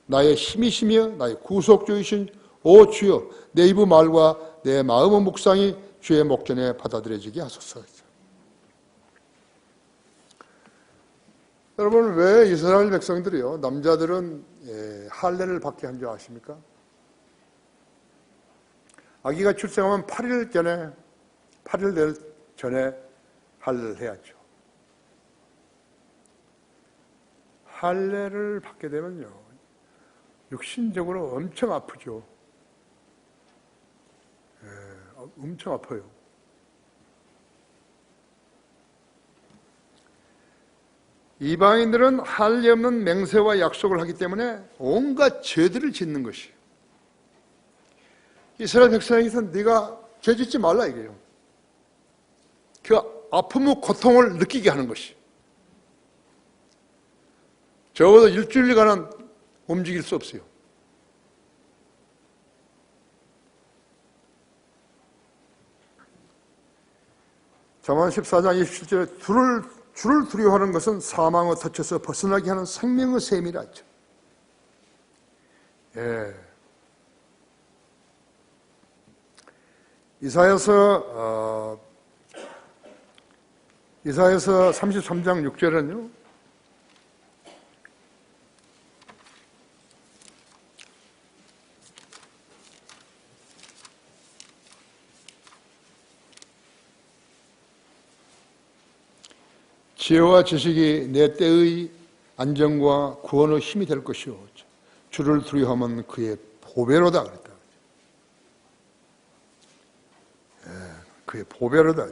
Speaker 1: 나의 힘이시며 나의 구속주이신 오 주여 내 입의 말과 내 마음의 묵상이 주의 목전에 받아들여지게 하소서. 여러분, 왜 이스라엘 백성들이요 남자들은 할례를 받게 한 줄 아십니까? 아기가 출생하면 8일 될 전에 할례를 해야죠. 할례를 받게 되면요 육신적으로 엄청 아프죠. 엄청 아파요. 이방인들은 할례 없는 맹세와 약속을 하기 때문에 온갖 죄들을 짓는 것이에요. 이스라엘 백성에게서 네가 죄 짓지 말라 이게요. 그 아픔과 고통을 느끼게 하는 것이. 적어도 일주일간은 움직일 수 없어요. 잠언 14장 27절에 주를 두려워하는 것은 사망의 덫에서 벗어나게 하는 생명의 셈이라 했죠. 예. 이사야서 33장 6절은요. 지혜와 지식이 내 때의 안정과 구원의 힘이 될 것이요. 주를 두려워하면 그의 보배로다 그랬다. 그의 보배로다.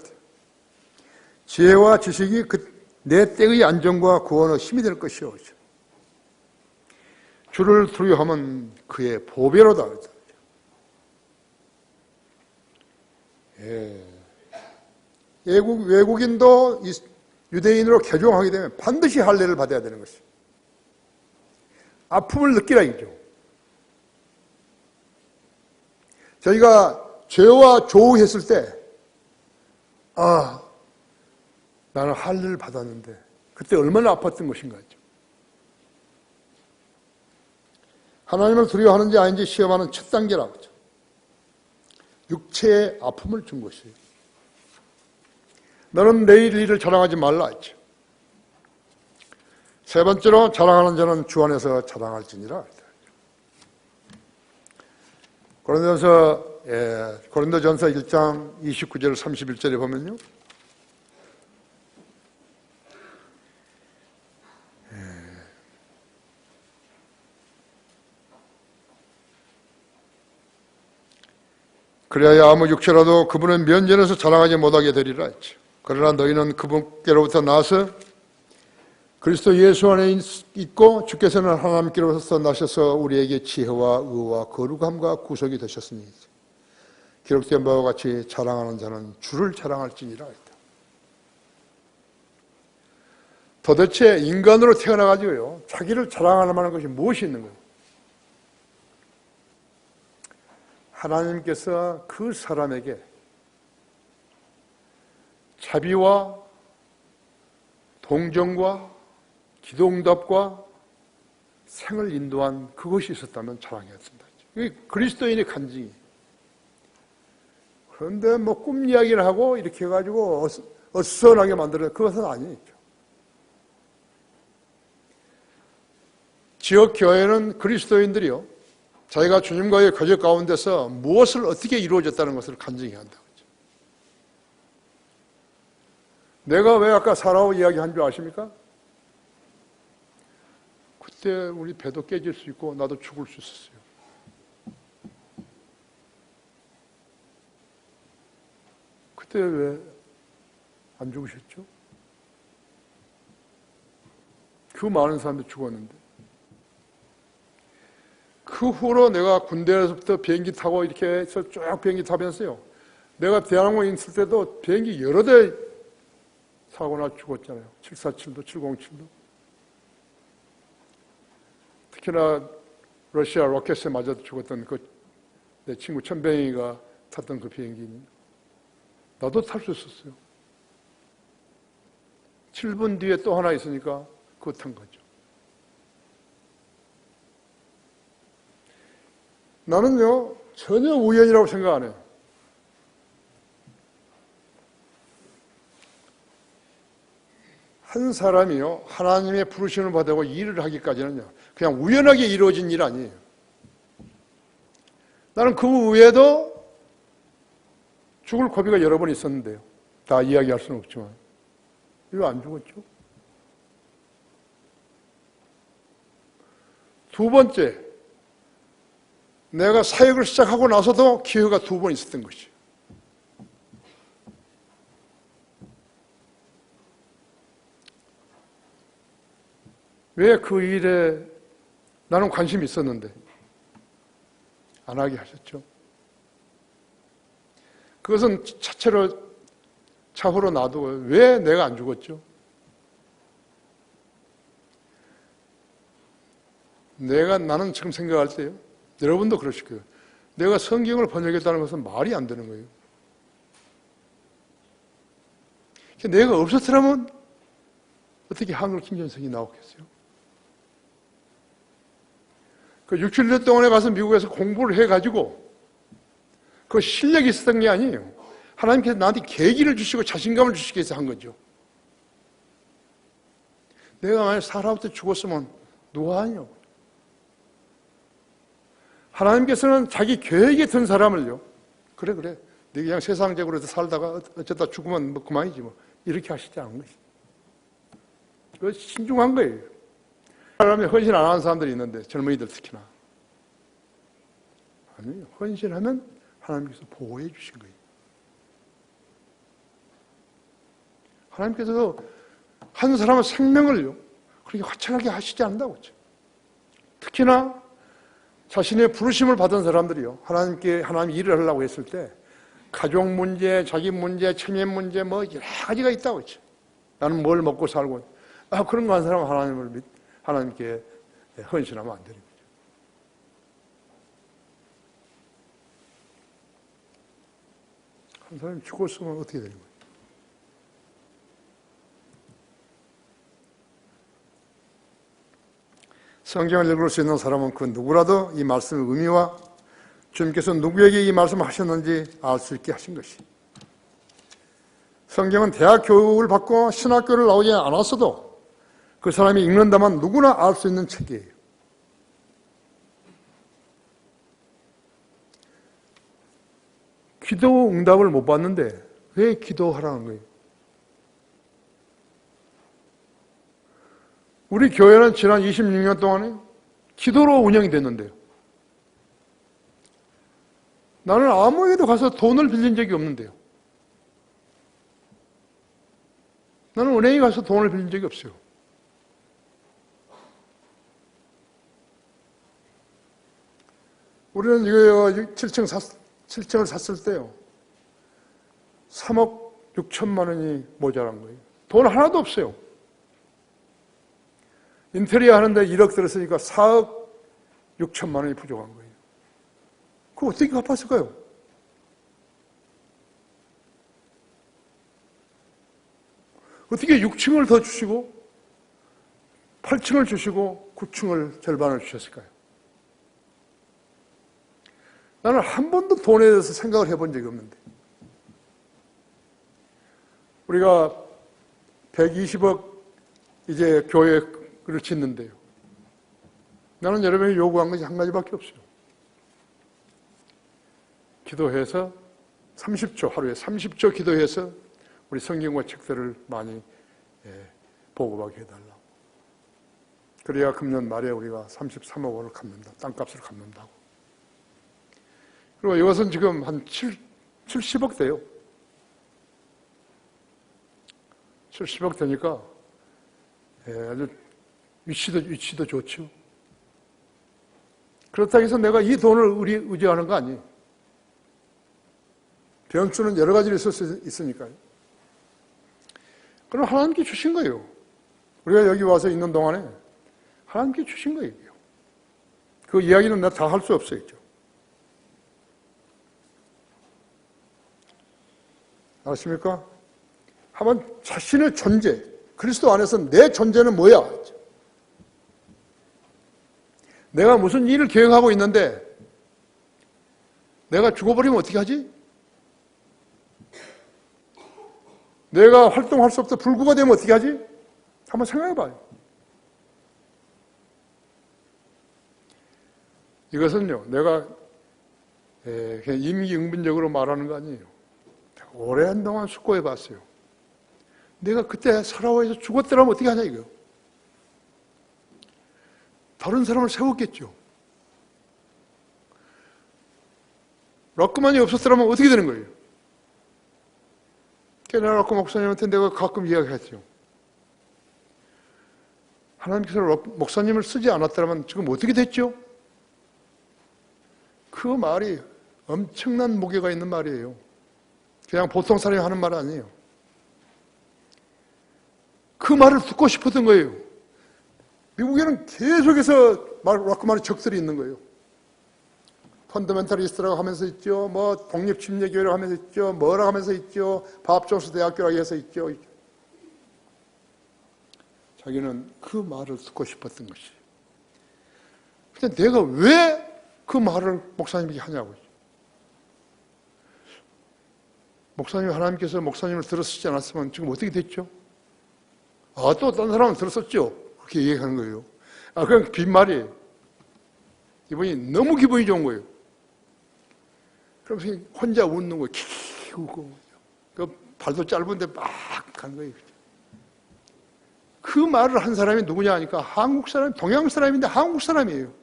Speaker 1: 지혜와 지식이 내 때의 안정과 구원의 힘이 될 것이요. 주를 두려워하면 그의 보배로다 그랬다. 외국인도 유대인으로 개종하게 되면 반드시 할례를 받아야 되는 것이죠. 아픔을 느끼라 이죠. 저희가 죄와 조우했을 때, 나는 할례를 받았는데 그때 얼마나 아팠던 것인가 했죠. 하나님을 두려워하는지 아닌지 시험하는 첫 단계라고 하죠. 육체의 아픔을 준 것이에요. 너는 내일 일을 자랑하지 말라 했죠. 세 번째로 자랑하는 자는 주 안에서 자랑할지니라. 고린도전서 1장 29절 31절에 보면요. 그래야 아무 육체라도 그분의 면전에서 자랑하지 못하게 되리라 했죠. 그러나 너희는 그분께로부터 나서 그리스도 예수 안에 있고 주께서는 하나님께로부터 나셔서 우리에게 지혜와 의와 거룩함과 구속이 되셨으니 기록된 바와 같이 자랑하는 자는 주를 자랑할지니라 했다. 도대체 인간으로 태어나가지고요 자기를 자랑할 만한 것이 무엇이 있는 거예요? 하나님께서 그 사람에게 자비와 동정과 기도응답과 생을 인도한 그것이 있었다면 자랑해야 된다. 이게 그리스도인의 간증이. 그런데 뭐 꿈 이야기를 하고 이렇게 해가지고 어수선하게 만들어요. 그것은 아니죠. 지역 교회는 그리스도인들이요 자기가 주님과의 거적 가운데서 무엇을 어떻게 이루어졌다는 것을 간증해야 한다. 내가 왜 아까 사라오 이야기한 줄 아십니까? 그때 우리 배도 깨질 수 있고 나도 죽을 수 있었어요. 그때 왜 안 죽으셨죠? 그 많은 사람들이 죽었는데. 그 후로 내가 군대에서부터 비행기 타고 이렇게 해서 쭉 비행기 타면서요. 내가 대한항공에 있을 때도 비행기 여러 대 사고나 죽었잖아요. 747도, 707도. 특히나 러시아 로켓에 맞아서 죽었던 내 친구 천병이가 탔던 그 비행기는 나도 탈 수 있었어요. 7분 뒤에 또 하나 있으니까 그거 탄 거죠. 나는요 전혀 우연이라고 생각 안 해요. 한 사람이요 하나님의 부르심을 받고 일을 하기까지는요 그냥 우연하게 이루어진 일 아니에요. 나는 그 외에도 죽을 고비가 여러 번 있었는데요. 다 이야기할 수는 없지만 왜 안 죽었죠? 두 번째, 내가 사역을 시작하고 나서도 기회가 두 번 있었던 것이에요.
Speaker 2: 왜 그 일에 나는 관심이 있었는데 안 하게 하셨죠? 그것은 차체로 차후로 놔두고 왜 내가 안 죽었죠? 나는 지금 생각할 때요. 여러분도 그러실 거예요. 내가 성경을 번역했다는 것은 말이 안 되는 거예요. 내가 없었더라면 어떻게 한글 김전성이 나왔겠어요? 그 6, 7년 동안에 가서 미국에서 공부를 해가지고 그 실력이 있었던 게 아니에요. 하나님께서 나한테 계기를 주시고 자신감을 주시기 위해서 한 거죠. 내가 만약 살아부터 죽었으면 누가 하냐고. 하나님께서는 자기 계획에 든 사람을요. 그래. 네 그냥 세상적으로 살다가 어쩌다 죽으면 뭐 그만이지 뭐. 이렇게 하시지 않은 것이. 그 신중한 거예요. 사람이 헌신 안 하는 사람들이 있는데 젊은이들 특히나. 아니에요. 헌신하면 하나님께서 보호해 주신 거예요. 하나님께서 한 사람의 생명을요. 그렇게 화창하게 하시지 않는다고 했죠. 특히나 자신의 부르심을 받은 사람들이요. 하나님 일을 하려고 했을 때 가족 문제, 자기 문제, 체면 문제 뭐 여러 가지가 있다고 했죠. 나는 뭘 먹고 살고 그런 거 한 사람은 하나님께 헌신하면 안 되는 거죠. 한 사람이 죽었으면 어떻게 되는 거예요? 성경을 읽을 수 있는 사람은 그 누구라도 이 말씀의 의미와 주님께서 누구에게 이 말씀을 하셨는지 알 수 있게 하신 것이. 성경은 대학 교육을 받고 신학교를 나오지 않았어도 그 사람이 읽는다면 누구나 알 수 있는 책이에요. 기도 응답을 못 받는데 왜 기도하라는 거예요? 우리 교회는 지난 26년 동안에 기도로 운영이 됐는데요. 나는 아무에게도 가서 돈을 빌린 적이 없는데요. 나는 은행에 가서 돈을 빌린 적이 없어요. 우리는 이거 7층을 샀을 때요. 3억 6천만 원이 모자란 거예요. 돈 하나도 없어요. 인테리어 하는데 1억 들었으니까 4억 6천만 원이 부족한 거예요. 그거 어떻게 갚았을까요? 어떻게 6층을 더 주시고 8층을 주시고 9층을 절반을 주셨을까요? 나는 한 번도 돈에 대해서 생각을 해본 적이 없는데 우리가 120억 이제 교회를 짓는데요. 나는 여러분이 요구한 것이 한 가지밖에 없어요. 기도해서 30초, 하루에 30초 기도해서 우리 성경과 책들을 많이 보고하게 해달라고. 그래야 금년 말에 우리가 33억 원을 갚는다. 땅값을 갚는다고. 그리고 이것은 지금 한 70억 돼요. 70억 되니까 아주 위치도 좋죠. 그렇다고 해서 내가 이 돈을 의지하는 거 아니에요. 변수는 여러 가지로 있을 수 있으니까요. 그럼 하나님께 주신 거예요. 우리가 여기 와서 있는 동안에 하나님께 주신 거예요. 그 이야기는 내가 다 할 수 없어요. 아십니까? 한번 자신의 존재, 그리스도 안에서 내 존재는 뭐야? 내가 무슨 일을 계획하고 있는데 내가 죽어버리면 어떻게 하지? 내가 활동할 수 없어 불구가 되면 어떻게 하지? 한번 생각해봐요. 이것은요, 내가 그냥 임기응변적으로 말하는 거 아니에요. 오랜 동안 숙고해봤어요. 내가 그때 살아와서 죽었더라면 어떻게 하냐 이거요. 다른 사람을 세웠겠죠. 락크만이 없었더라면 어떻게 되는 거예요? 케나 락크 목사님한테 내가 가끔 이야기했죠. 하나님께서 목사님을 쓰지 않았더라면 지금 어떻게 됐죠? 그 말이 엄청난 무게가 있는 말이에요. 그냥 보통 사람이 하는 말 아니에요. 그 말을 듣고 싶었던 거예요. 미국에는 계속해서 락크만의 적들이 있는 거예요. 펀더멘탈리스트라고 하면서 있죠. 뭐 독립침례교회라고 하면서 있죠. 뭐라고 하면서 있죠. 밥조스 대학교라고 해서 있죠. 자기는 그 말을 듣고 싶었던 것이. 근데 내가 왜 그 말을 목사님에게 하냐고요. 목사님, 하나님께서 목사님을 들었지 않았으면 지금 어떻게 됐죠? 아, 또 다른 사람은 들었었죠. 그렇게 얘기하는 거예요. 아, 그냥 빈말이에요. 이분이 너무 기분이 좋은 거예요. 그러면서 혼자 웃는 거예요. 킥 웃고. 그 발도 짧은데 막 가는 거예요. 그 말을 한 사람이 누구냐 하니까 한국 사람, 동양 사람인데 한국 사람이에요.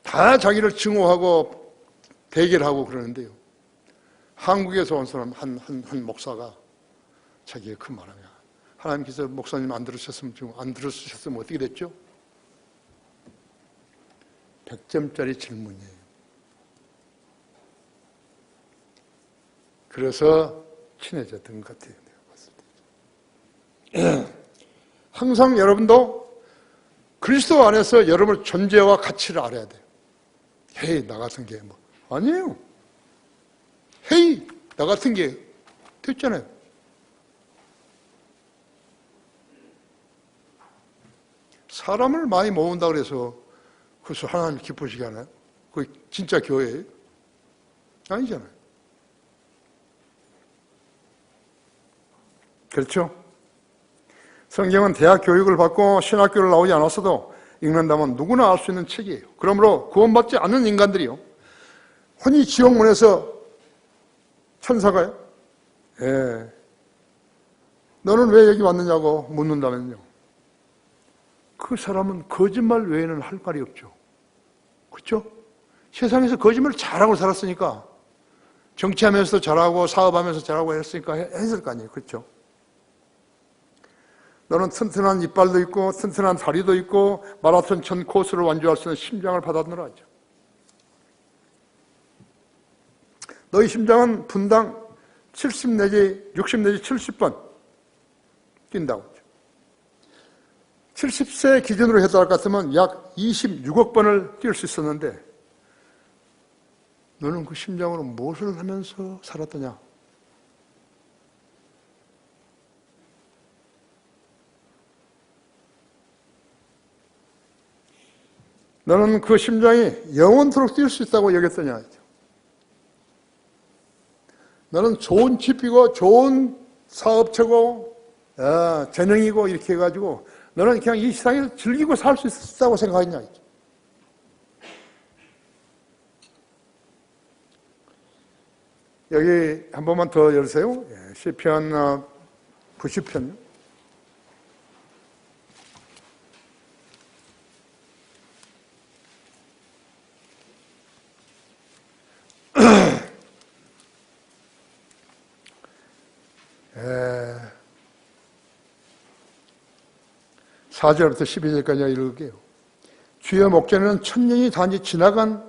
Speaker 2: 다 자기를 증오하고 대결하고 그러는데요. 한국에서 온 사람 한 목사가 자기의 그 말하며 하나님께서 목사님 안 들으셨으면 어떻게 됐죠? 100점짜리 질문이에요. 그래서 친해졌던 것 같아요. 내가 봤을 때. 항상 여러분도 그리스도 안에서 여러분의 존재와 가치를 알아야 돼요. 헤이, 나 같은 게 뭐. 아니에요. 헤이, 나 같은 게 됐잖아요. 사람을 많이 모은다 그래서 그래서 하나님 기쁘시게 하나요? 그게 진짜 교회예요? 아니잖아요. 그렇죠? 성경은 대학 교육을 받고 신학교를 나오지 않았어도 읽는다면 누구나 알 수 있는 책이에요. 그러므로 구원받지 않는 인간들이요. 혼이 지옥문에서 천사가요? 예. 너는 왜 여기 왔느냐고 묻는다면요. 그 사람은 거짓말 외에는 할 말이 없죠. 그렇죠? 세상에서 거짓말을 잘하고 살았으니까 정치하면서도 잘하고 사업하면서 잘하고 했으니까 했을 거 아니에요. 그렇죠? 너는 튼튼한 이빨도 있고 튼튼한 다리도 있고 마라톤 전 코스를 완주할 수 있는 심장을 받았느라 하죠. 너희 심장은 분당 70 내지 60 내지 70번 뛴다고 하죠. 70세 기준으로 해달 같으면 약 26억 번을 뛸 수 있었는데 너는 그 심장으로 무엇을 하면서 살았더냐? 너는 그 심장이 영원토록 뛸 수 있다고 여겼더냐? 너는 좋은 집이고 좋은 사업체고 재능이고 이렇게 해가지고 너는 그냥 이 세상에서 즐기고 살 수 있다고 생각했냐? 여기 한 번만 더 열으세요. 시편 90편. 예. 4절부터 12절까지 읽을게요. 주의 목전에는 천년이 단지 지나간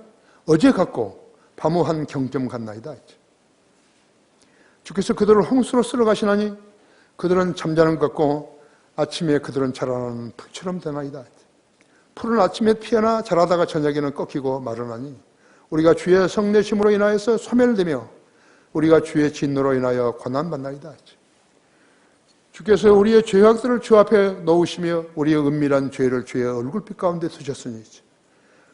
Speaker 2: 어제 같고 밤우한 경점 같나이다. 주께서 그들을 홍수로 쓸어 가시나니 그들은 잠자는 것 같고 아침에 그들은 자라나는 풀처럼 되나이다. 풀은 아침에 피어나 자라다가 저녁에는 꺾이고 마르나니 우리가 주의 성내심으로 인하여서 소멸되며 우리가 주의 진노로 인하여 고난받나이다. 주께서 우리의 죄악들을 주 앞에 놓으시며 우리의 은밀한 죄를 주의 얼굴빛 가운데 두셨으니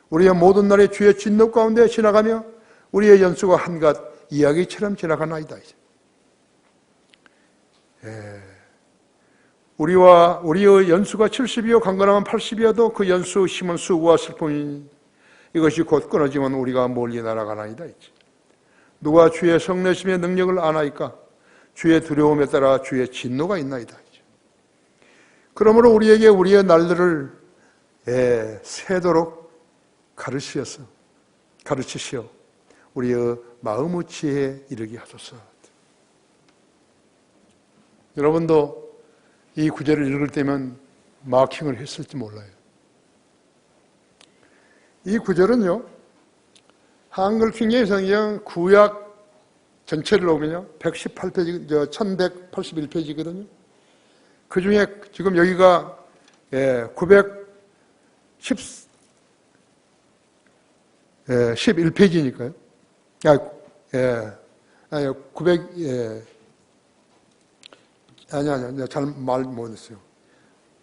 Speaker 2: 우리의 모든 날의 주의 진노 가운데 지나가며 우리의 연수가 한갓 이야기처럼 지나가나이다. 우리의 연수가 70이요 강건하면 80이어도 그 연수 힘은 수고와 슬픔이니 이것이 곧 끊어지면 우리가 멀리 날아가나이다. 누가 주의 성내심의 능력을 아나이까? 주의 두려움에 따라 주의 진노가 있나이다. 그러므로 우리에게 우리의 날들을 새도록 가르치시어 우리의 마음의 지혜에 이르게 하소서. 여러분도 이 구절을 읽을 때면 마킹을 했을지 몰라요. 이 구절은요, 한글 킹제임성경 구약 전체를 보면요, 118페이지, 1181페이지거든요. 그 중에 지금 여기가 911페이지니까요. 900, 잘 말 못했어요.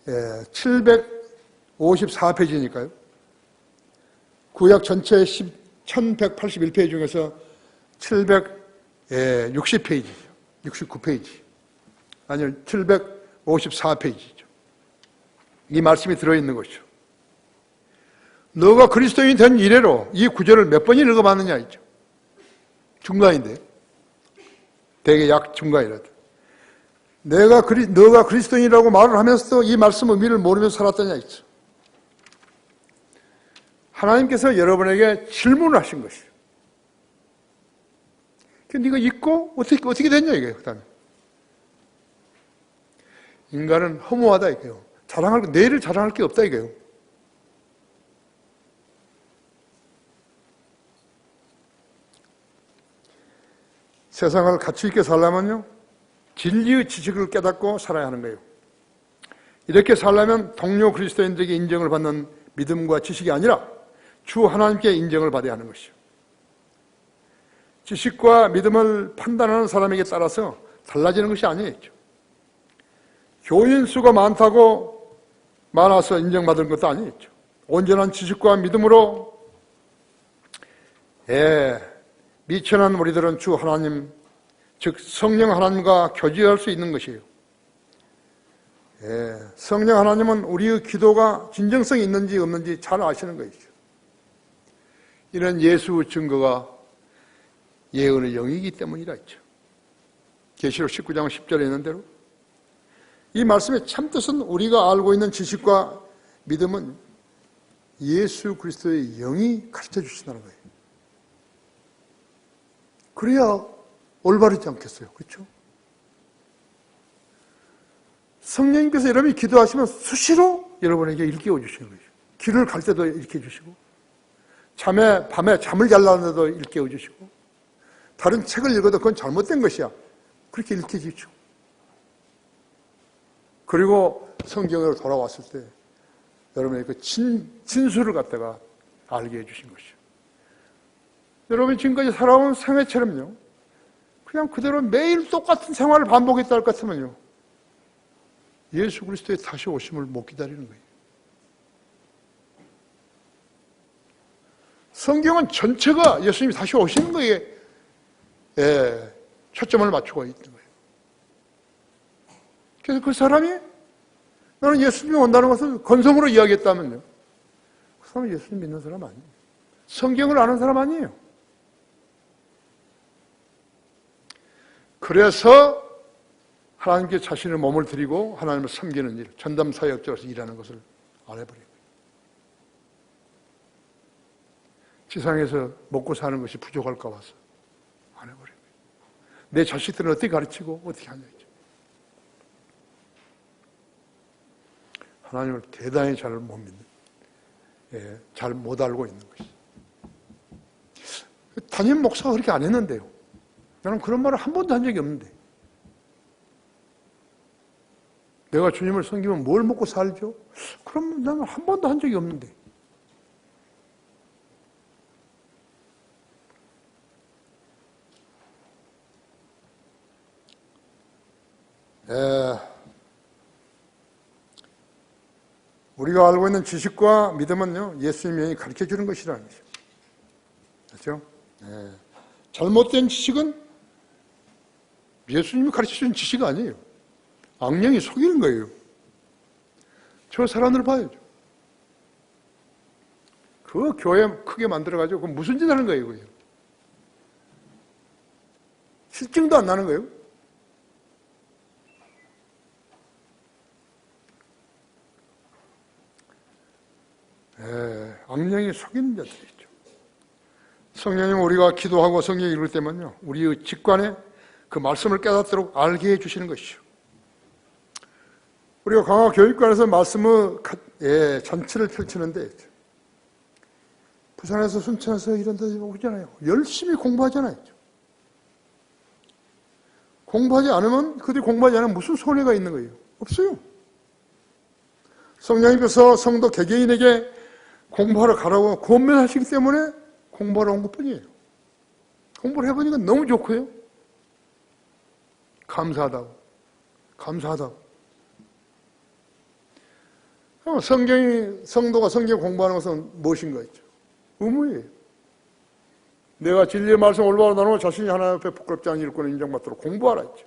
Speaker 2: 754페이지니까요. 구약 전체 1181페이지 중에서 760페이지죠. 69페이지. 아니요, 754페이지죠. 이 말씀이 들어있는 것이죠. 너가 그리스도인이 된 이래로 이 구절을 몇 번이 읽어봤느냐 했죠. 중간인데. 대개 약 중간이라도. 너가 그리스도인이라고 말을 하면서도 이 말씀 의미를 모르면서 살았더냐 했죠. 하나님께서 여러분에게 질문을 하신 것이에요. 네가 잊고 어떻게 됐냐 이거예요. 그다음에 인간은 허무하다 이거예요. 내일을 자랑할 게 없다 이거예요. 세상을 가치 있게 살려면요, 진리의 지식을 깨닫고 살아야 하는 거예요. 이렇게 살려면 동료 그리스도인들에게 인정을 받는 믿음과 지식이 아니라 주 하나님께 인정을 받아야 하는 것이죠. 지식과 믿음을 판단하는 사람에게 따라서 달라지는 것이 아니겠죠. 교인 수가 많아서 인정받은 것도 아니겠죠. 온전한 지식과 믿음으로 미천한 우리들은 주 하나님, 즉 성령 하나님과 교제할 수 있는 것이에요. 성령 하나님은 우리의 기도가 진정성이 있는지 없는지 잘 아시는 것이죠. 이런 예수 증거가 예언의 영이기 때문이라 했죠. 계시록 19장 10절에 있는 대로 이 말씀의 참뜻은 우리가 알고 있는 지식과 믿음은 예수 그리스도의 영이 가르쳐 주신다는 거예요. 그래야 올바르지 않겠어요. 그렇죠? 성령님께서 여러분이 기도하시면 수시로 여러분에게 일깨워 주시는 거죠. 길을 갈 때도 일깨워 주시고, 밤에 잠을 자려는데도 일깨워 주시고, 다른 책을 읽어도 그건 잘못된 것이야. 그렇게 일깨워 주시고, 그리고 성경으로 돌아왔을 때 여러분의 그 진수를 갖다가 알게 해주신 것이죠. 여러분이 지금까지 살아온 생애처럼요, 그냥 그대로 매일 똑같은 생활을 반복했다 할 것 같으면요, 예수 그리스도의 다시 오심을 못 기다리는 거예요. 성경은 전체가 예수님이 다시 오시는 거에 초점을 맞추고 있는 거예요. 그래서 그 사람이 나는 예수님이 온다는 것을 건성으로 이야기했다면요, 그 사람은 예수님 믿는 사람 아니에요. 성경을 아는 사람 아니에요. 그래서 하나님께 자신의 몸을 드리고 하나님을 섬기는 일, 전담 사역자로서 일하는 것을 안 해버려요. 지상에서 먹고 사는 것이 부족할까 봐서 안 해버려요. 내 자식들은 어떻게 가르치고 어떻게 하냐. 하나님을 대단히 잘 못 믿는, 잘 못 알고 있는 것이. 담임 목사가 그렇게 안 했는데요. 나는 그런 말을 한 번도 한 적이 없는데. 내가 주님을 섬기면 뭘 먹고 살죠? 그럼 나는 한 번도 한 적이 없는데. 우리가 알고 있는 지식과 믿음은요, 예수님이 가르쳐 주는 것이라는 거죠. 그렇죠? 잘못된 지식은 예수님이 가르쳐 주는 지식이 아니에요. 악령이 속이는 거예요. 저 사람들 봐야죠. 그 교회 크게 만들어가지고 그 무슨 짓 하는 거예요, 그게. 실증도 안 나는 거예요. 악령이 속이는 자들이죠. 성령님, 우리가 기도하고 성경 읽을 때면요, 우리의 직관에 그 말씀을 깨닫도록 알게 해주시는 것이죠. 우리가 강화 교육관에서 말씀의 잔치를 펼치는데 부산에서 순천에서 이런 데 오잖아요. 열심히 공부하잖아요. 공부하지 않으면 그들이 공부하지 않으면 무슨 손해가 있는 거예요? 없어요. 성령님께서 성도 개개인에게 공부하러 가라고 권면하시기 때문에 공부하러 온 것뿐이에요. 공부를 해보니까 너무 좋고요. 감사하다고. 성도가 성경 공부하는 것은 무엇인가 있죠? 의무예요. 내가 진리의 말씀 올바로 나누고 자신이 하나님 앞에 부끄럽지 않은 일꾼을 인정받도록 공부하라 했죠.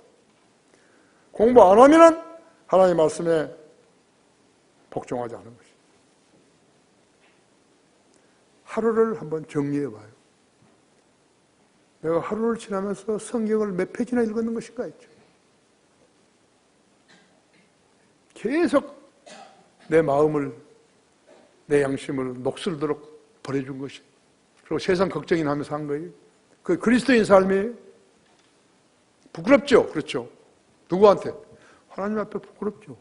Speaker 2: 공부 안 하면은 하나님의 말씀에 복종하지 않은 것이죠. 하루를 한번 정리해봐요. 내가 하루를 지나면서 성경을 몇 페이지나 읽었는 것인가 했죠. 계속 내 마음을, 내 양심을 녹슬도록 버려준 것이. 그리고 세상 걱정이나 하면서 한 거예요. 그 그리스도인 삶이에요. 부끄럽죠? 그렇죠. 누구한테? 하나님 앞에 부끄럽죠.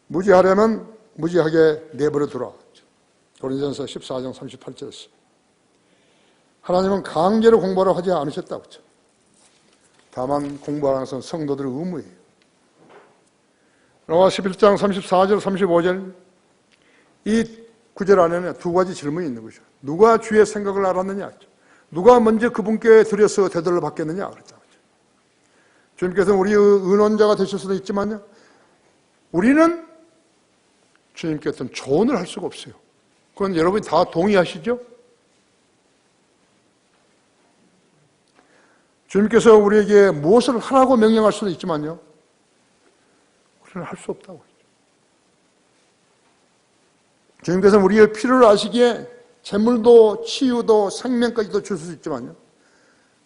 Speaker 2: 무지하려면 무지하게 내버려 두라. 고린도전서 14장 38절에서. 하나님은 강제로 공부하라고 하지 않으셨다고 했죠. 다만 공부하는 것은 성도들의 의무예요. 로마 11장 34절 35절 이 구절 안에는 두 가지 질문이 있는 것이죠. 누가 주의 생각을 알았느냐? 누가 먼저 그분께 드려서 대접을 받겠느냐? 그랬죠. 주님께서는 우리의 의논자가 되실 수도 있지만요. 우리는 주님께 어떤 조언을 할 수가 없어요. 그건 여러분이 다 동의하시죠? 주님께서 우리에게 무엇을 하라고 명령할 수도 있지만요. 우리는 할 수 없다고 했죠. 주님께서는 우리의 필요를 아시기에 재물도 치유도 생명까지도 줄 수 있지만요.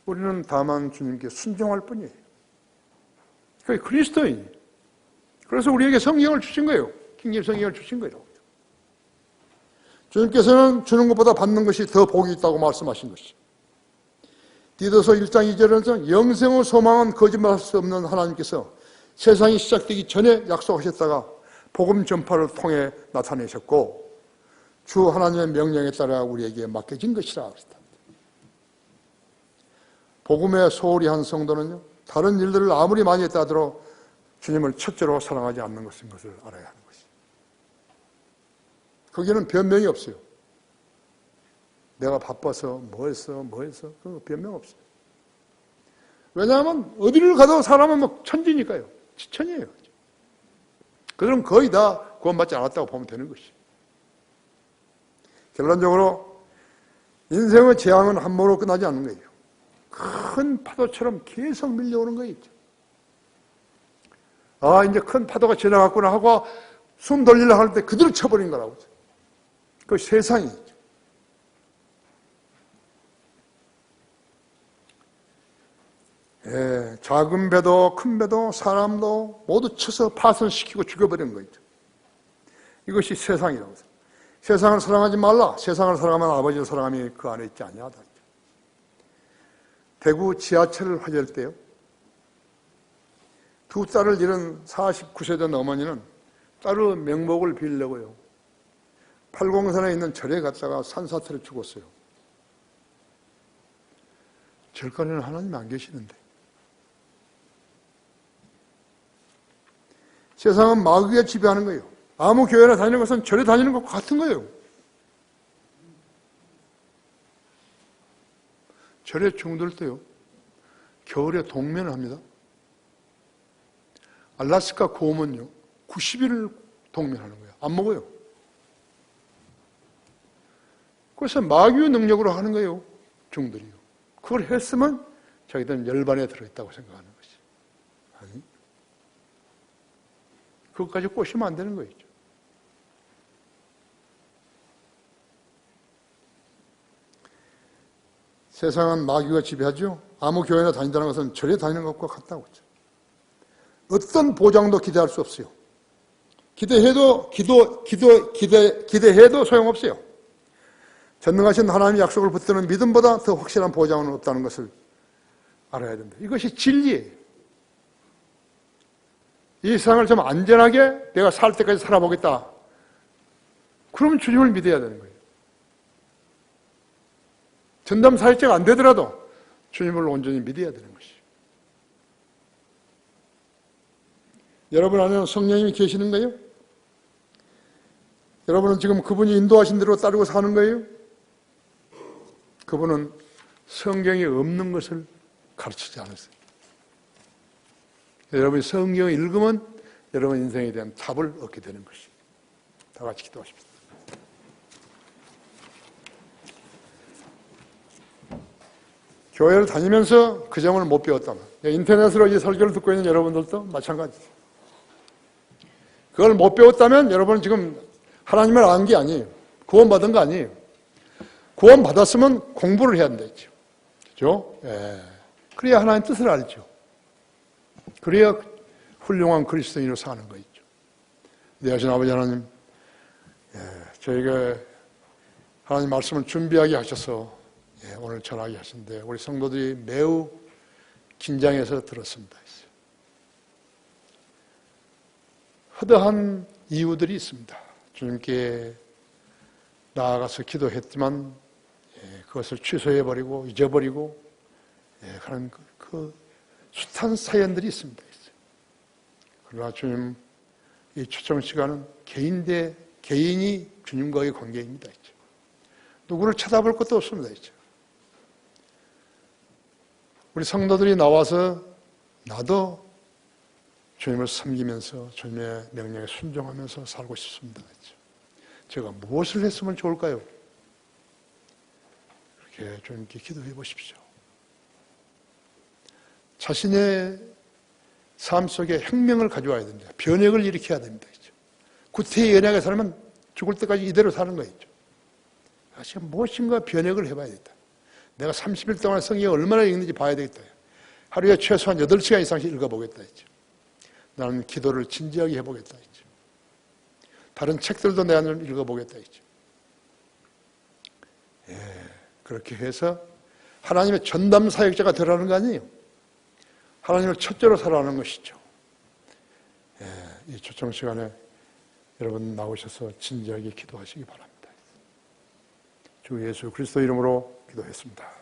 Speaker 2: 우리는 다만 주님께 순종할 뿐이에요. 그게 그리스도인이에요. 그래서 우리에게 성경을 주신 거예요. 킹제임 성경을 주신 거예요. 주님께서는 주는 것보다 받는 것이 더 복이 있다고 말씀하신 것이죠. 디도서 1장 2절에서 영생의 소망은 거짓말할 수 없는 하나님께서 세상이 시작되기 전에 약속하셨다가 복음 전파를 통해 나타내셨고 주 하나님의 명령에 따라 우리에게 맡겨진 것이라 그랬다. 복음에 소홀히 한 성도는요, 다른 일들을 아무리 많이 했다 하더라도 주님을 첫째로 사랑하지 않는 것인 것을 알아야 하는 것이죠. 거기는 변명이 없어요. 내가 바빠서 뭐 했어 그런 거 변명 없어요. 왜냐하면 어디를 가도 사람은 막 천지니까요. 지천이에요. 그들은 거의 다 구원받지 않았다고 보면 되는 것이죠. 결론적으로 인생의 재앙은 한 번으로 끝나지 않는 거예요. 큰 파도처럼 계속 밀려오는 거예요. 아, 이제 큰 파도가 지나갔구나 하고 숨 돌리려고 할 때 그대로 쳐버린 거라고. 그 세상이죠. 작은 배도 큰 배도 사람도 모두 쳐서 파손시키고 죽여버리는 거죠. 이것이 세상이라고. 세상을 사랑하지 말라. 세상을 사랑하면 아버지를 사랑함이 그 안에 있지 아니하다. 대구 지하철 화재일 때요. 두 딸을 잃은 49세 된 어머니는 딸의 명복을 빌려고요. 팔공산에 있는 절에 갔다가 산사태로 죽었어요. 절간에는 하나님 안 계시는데. 세상은 마귀가 지배하는 거예요. 아무 교회나 다니는 것은 절에 다니는 것과 같은 거예요. 절에 중들 때요. 겨울에 동면을 합니다. 알라스카 곰은요. 90일을 동면하는 거예요. 안 먹어요. 그래서 마귀의 능력으로 하는 거예요. 중들이요. 그걸 했으면 자기들은 열반에 들어있다고 생각하는 것이. 아니. 그것까지 꼬시면 안 되는 거죠. 세상은 마귀가 지배하죠. 아무 교회나 다닌다는 것은 절에 다니는 것과 같다고 했죠. 어떤 보장도 기대할 수 없어요. 기대해도 소용없어요. 전능하신 하나님의 약속을 붙드는 믿음보다 더 확실한 보장은 없다는 것을 알아야 된다. 이것이 진리예요. 이 세상을 좀 안전하게 내가 살 때까지 살아보겠다. 그러면 주님을 믿어야 되는 거예요. 전담 사역자가 안 되더라도 주님을 온전히 믿어야 되는 것이에요. 여러분 안에는 성령님이 계시는가요? 여러분은 지금 그분이 인도하신 대로 따르고 사는 거예요? 그분은 성경에 없는 것을 가르치지 않았어요. 여러분이 성경을 읽으면 여러분 인생에 대한 답을 얻게 되는 것이에요. 다 같이 기도하십시다. 교회를 다니면서 그 점을 못 배웠다면, 인터넷으로 이 설교를 듣고 있는 여러분들도 마찬가지예요. 그걸 못 배웠다면 여러분은 지금 하나님을 안 게 아니에요. 구원받은 거 아니에요. 구원받았으면 공부를 해야 된다 했죠. 그죠? 예. 그래야 하나님 뜻을 알죠. 그래야 훌륭한 그리스도인으로 사는 거 있죠. 위대하신 아버지 하나님, 저희가 하나님 말씀을 준비하게 하셔서 오늘 전하게 하신데 우리 성도들이 매우 긴장해서 들었습니다. 허다한 이유들이 있습니다. 주님께 나아가서 기도했지만 그것을 취소해버리고 잊어버리고 그런 그 숱한 사연들이 있습니다. 그러나 주님, 이 초청 시간은 개인 대 개인이 주님과의 관계입니다. 누구를 쳐다볼 것도 없습니다. 우리 성도들이 나와서 나도 주님을 섬기면서 주님의 명령에 순종하면서 살고 싶습니다. 제가 무엇을 했으면 좋을까요? 그렇게 주님께 기도해 보십시오. 자신의 삶 속에 혁명을 가져와야 됩니다. 변혁을 일으켜야 됩니다. 구태연약하게 살면 죽을 때까지 이대로 사는 거죠. 다시 무엇인가 변혁을 해봐야 겠다. 내가 30일 동안 성경을 얼마나 읽는지 봐야 되겠다. 하루에 최소한 8시간 이상씩 읽어보겠다 했죠. 나는 기도를 진지하게 해보겠다 했죠. 다른 책들도 내가 읽어보겠다 했죠. 그렇게 해서 하나님의 전담 사역자가 되라는 거 아니에요. 하나님을 첫째로 살아가는 것이죠. 이 초청 시간에 여러분 나오셔서 진지하게 기도하시기 바랍니다. 주 예수 그리스도 이름으로 기도했습니다.